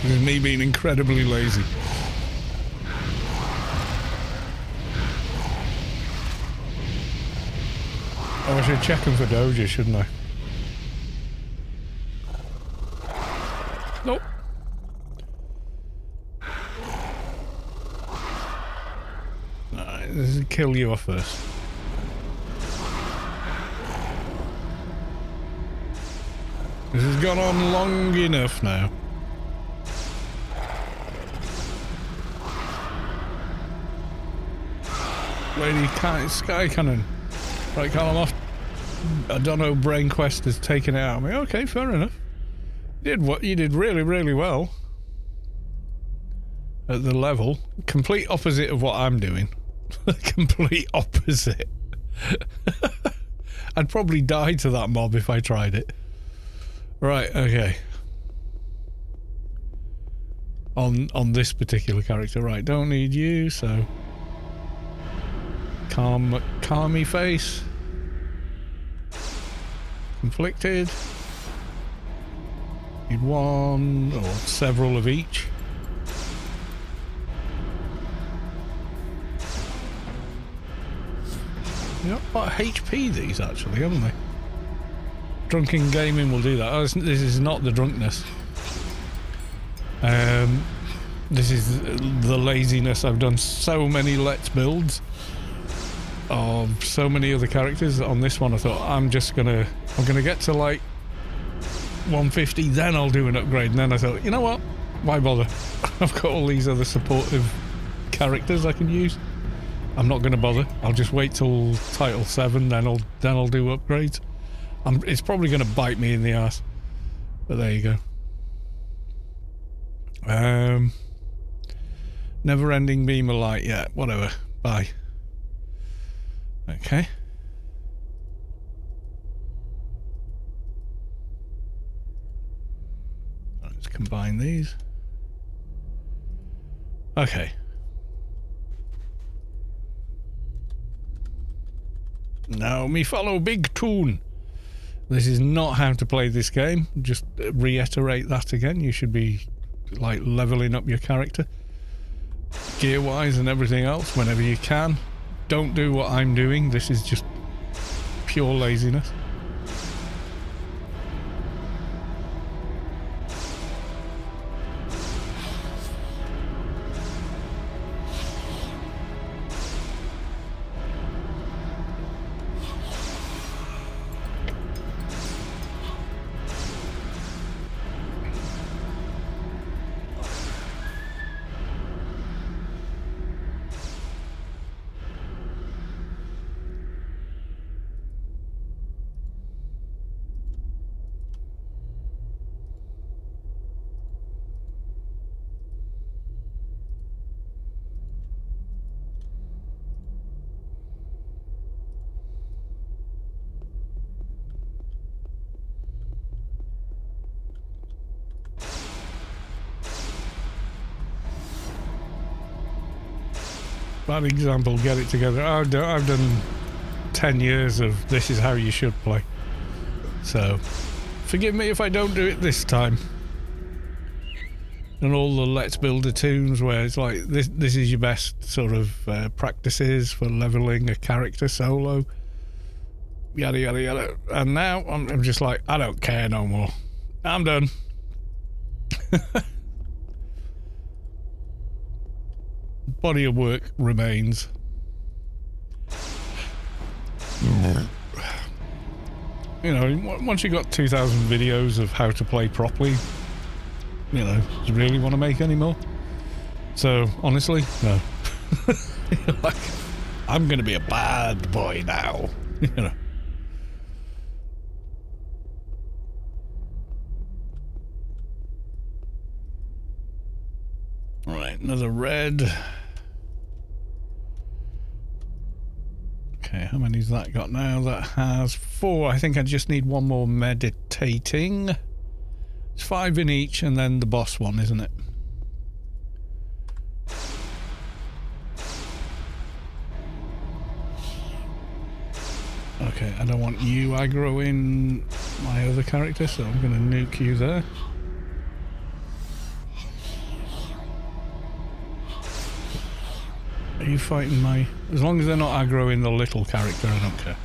This is me being incredibly lazy. Oh, I should check them for doja, shouldn't I? Nope. This is kill you off first. This has gone on long enough now. Lady Sky Cannon. Right, call him off. I don't know, Brain Quest has taken it out of me. Okay, fair enough. You did really, really well. At the level. Complete opposite of what I'm doing. Complete opposite. I'd probably die to that mob if I tried it. Right, okay. On this particular character, right, don't need you, so calmy face. Need one or several of each. You got quite HP these actually, haven't they? Drunken gaming will do that. Oh, this is not the drunkenness. This is the laziness. I've done so many let's builds of so many other characters. On this one I thought I'm gonna get to like 150, then I'll do an upgrade. And then I thought, you know what, why bother? I've got all these other supportive characters I can use. I'm not gonna bother. I'll just wait till title 7, then I'll do upgrades. It's probably gonna bite me in the ass, but there you go. Never ending beam of light. Yeah, whatever. Bye. Okay. Let's combine these. Okay. Now me follow big tune. This is not how to play this game. Just reiterate that again. You should be like leveling up your character gear wise and everything else whenever you can. Don't do what I'm doing. This is just pure laziness. Bad example, get it together. I've done 10 years of this is how you should play. So, forgive me if I don't do it this time. And all the Let's Build a Tunes where it's like, this is your best sort of practices for leveling a character solo. Yada, yada, yada. And now I'm just like, I don't care no more. I'm done. Body of work remains. You know, once you got 2,000 videos of how to play properly, you know, do you really want to make any more? So, honestly, no. Like, I'm going to be a bad boy now, you know. Right, another red. Okay, how many's that got now? That has 4. I think I just need one more meditating. It's 5 in each, and then the boss one, isn't it? Okay, I don't want you aggroing my other character, so I'm going to nuke you there. Are you fighting my... As long as they're not aggroing the little character, I don't care.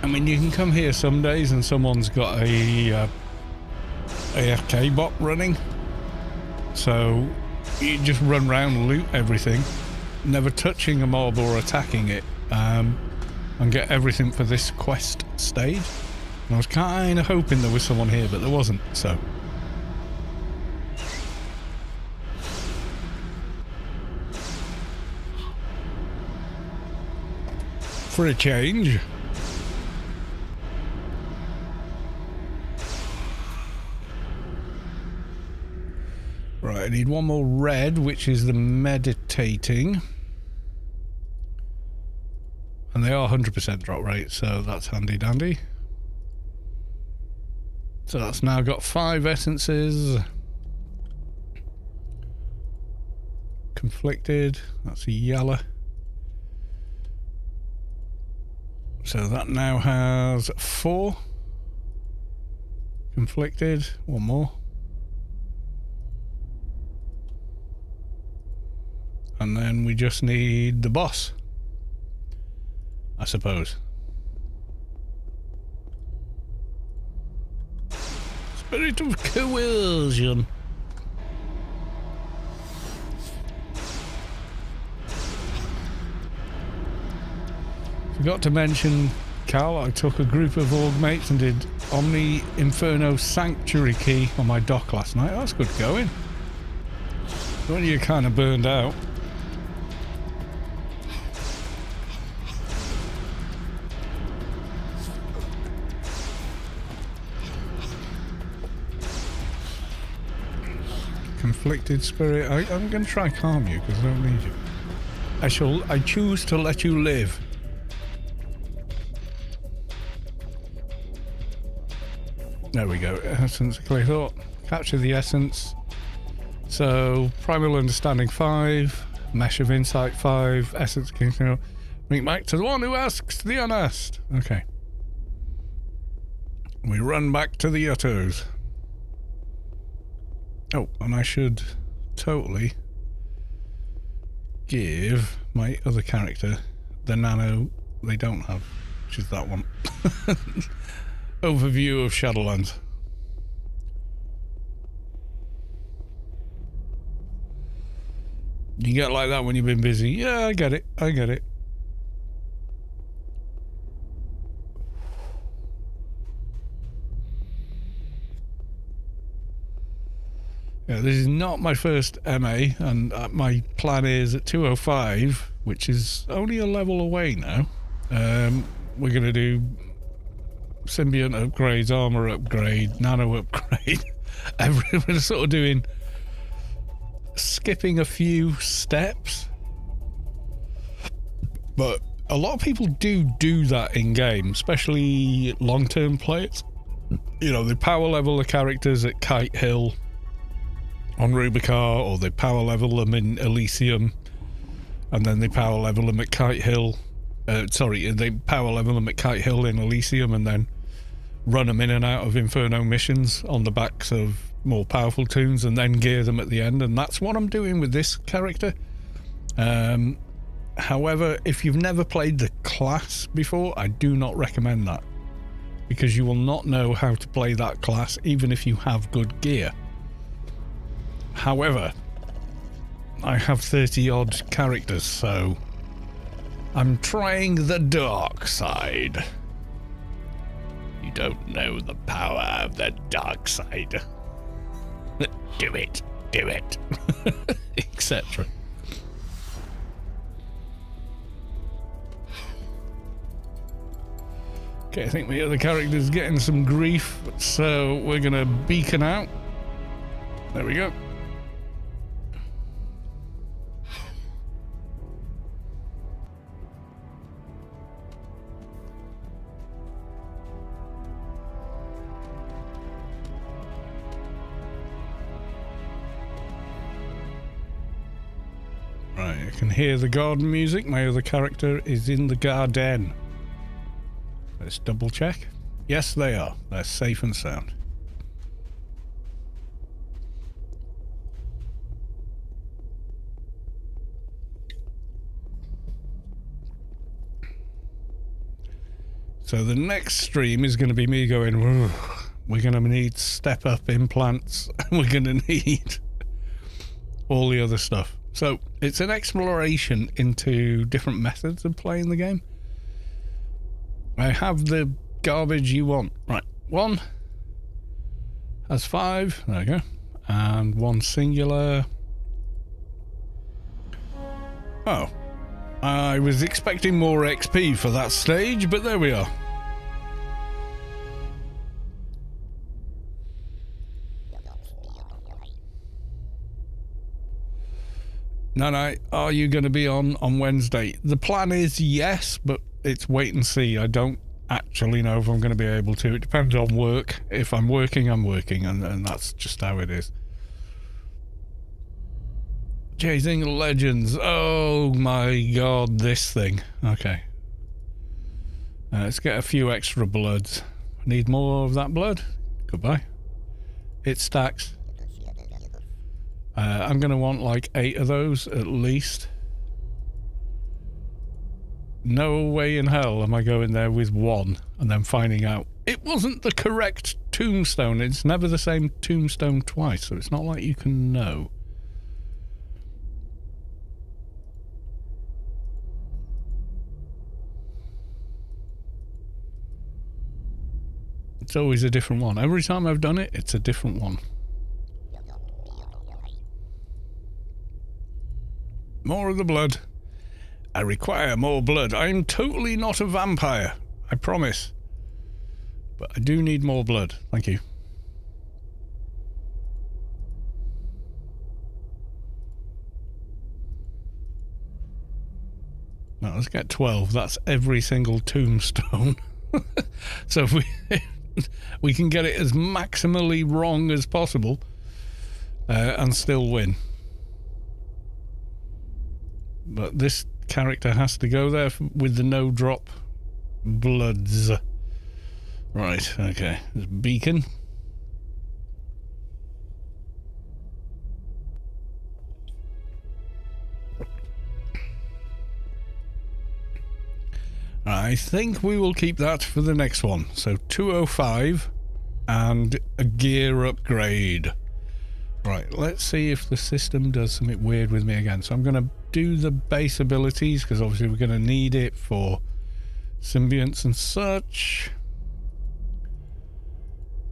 I mean, you can come here some days and someone's got a AFK bot running, so you just run around and loot everything, never touching a mob or attacking it, and get everything for this quest stage. And I was kind of hoping there was someone here, but there wasn't, so... For a change. Right, I need one more red, which is the meditating. And they are 100% drop rate, so that's handy dandy. So that's now got 5 essences. Conflicted, that's a yellow. So that now has 4. Conflicted, one more. And then we just need the boss, I suppose. Spirit of coercion. Forgot to mention, Cal, I took a group of org mates and did Omni Inferno Sanctuary Key on my dock last night. That's good going. When you're kind of burned out. Conflicted spirit. I'm going to try and calm you because I don't need you. I choose to let you live. There we go. Essence of clear thought. Capture the essence. So, primal understanding 5, mesh of insight 5, essence king. Bring back to the one who asks the unasked. Okay. We run back to the Utters. Oh, and I should totally give my other character the nano they don't have, which is that one. Overview of Shadowlands. You get like that when you've been busy. Yeah, I get it. I get it. Yeah, this is not my first MA, and my plan is at 205, which is only a level away now. We're going to do symbiont upgrades, armor upgrade, nano upgrade. We're sort of doing, skipping a few steps. But a lot of people do that in game, especially long-term players. You know, they power level the characters at Kite Hill on Rubicar, or they power level them in Elysium, and then they power level them at Kite Hill. They power level them at Kite Hill in Elysium, and then run them in and out of Inferno missions on the backs of more powerful tunes, and then gear them at the end. And that's what I'm doing with this character. However, if you've never played the class before, I do not recommend that, because you will not know how to play that class even if you have good gear. However, I have 30 odd characters, so I'm trying the dark side. You don't know the power of the dark side. Do it, etc. Okay, I think the other character's getting some grief, so we're gonna beacon out. There we go. Right, I can hear the garden music. My other character is in the garden. Let's double check. Yes, they are. They're safe and sound. So the next stream is going to be me going, we're going to need step up implants, and we're going to need all the other stuff. So it's an exploration into different methods of playing the game. I have the garbage you want. Right, one has 5. There we go. And one singular. Oh. I was expecting more XP for that stage, but there we are. No, are you going to be on Wednesday? The plan is yes, but it's wait and see. I don't actually know if I'm going to be able to. It depends on work. If I'm working, I'm working, and that's just how it is. Chasing Legends. Oh my god, this thing. Okay. Let's get a few extra bloods. Need more of that blood? Goodbye. It stacks. I'm going to want like 8 of those at least. No way in hell am I going there with 1 and then finding out it wasn't the correct tombstone. It's never the same tombstone twice, so it's not like you can know. It's always a different one. Every time I've done it, it's a different one. More of the blood. I require more blood. I'm totally not a vampire. I promise. But I do need more blood. Thank you. Now let's get 12. That's every single tombstone. So if we can get it as maximally wrong as possible and still win. But this character has to go there with the no drop bloods. Right, okay. There's beacon. I think we will keep that for the next one. So 205 and a gear upgrade. Right, let's see if the system does something weird with me again. So I'm going to do the base abilities because obviously we're going to need it for symbionts and such.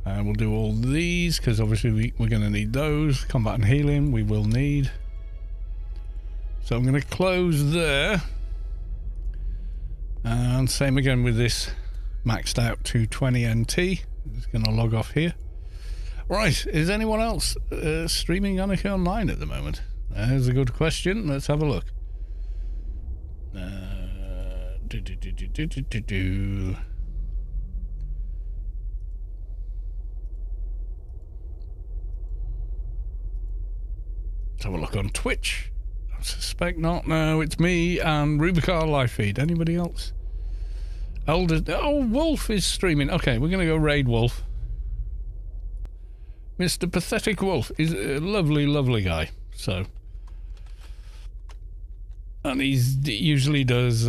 And we'll do all these because obviously we're going to need those. Combat and healing we will need. So I'm going to close there. And same again with this maxed out 220 NT. I'm just going to log off here. Right, is anyone else streaming Anarchy Online at the moment? There's a good question. Let's have a look. Let's have a look on Twitch. I suspect not. No, it's me and Rubicar live feed. Anybody else? Oh, Wolf is streaming. Okay, we're going to go raid Wolf. Mr. Pathetic Wolf is a lovely, lovely guy. So, and he usually does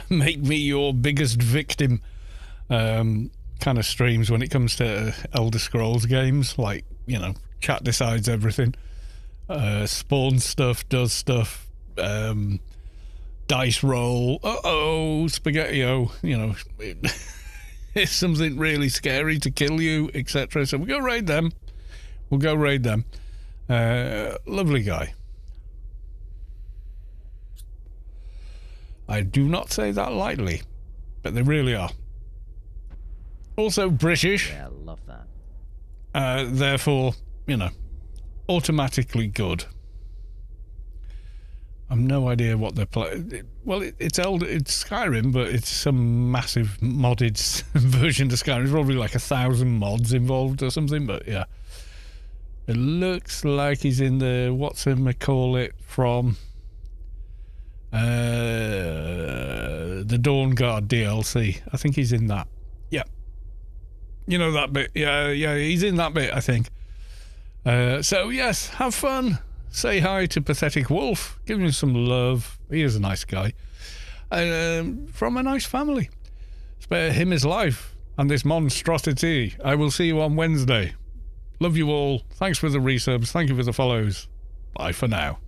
make me your biggest victim kind of streams when it comes to Elder Scrolls games. Like, you know, chat decides everything. Spawns stuff, does stuff. Dice roll. Uh-oh, Spaghetti-O. You know, it's something really scary to kill you, etc. So we'll go raid them. Lovely guy. I do not say that lightly, but they really are. Also British. Yeah, I love that. Therefore, you know, automatically good. I've no idea what they're playing. Well, it's Skyrim, but it's some massive modded version of Skyrim. There's probably like 1,000 mods involved or something, but yeah. It looks like he's in the, whatchamacallit from the Dawn Guard DLC. I think he's in that. Yeah. You know that bit. Yeah, he's in that bit, I think. So, yes, have fun. Say hi to Pathetic Wolf. Give him some love. He is a nice guy. From a nice family. Spare him his life and this monstrosity. I will see you on Wednesday. Love you all. Thanks for the resubs. Thank you for the follows. Bye for now.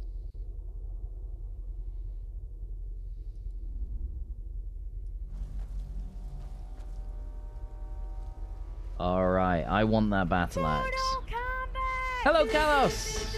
Alright, I want that battle axe. Hello, Kalos!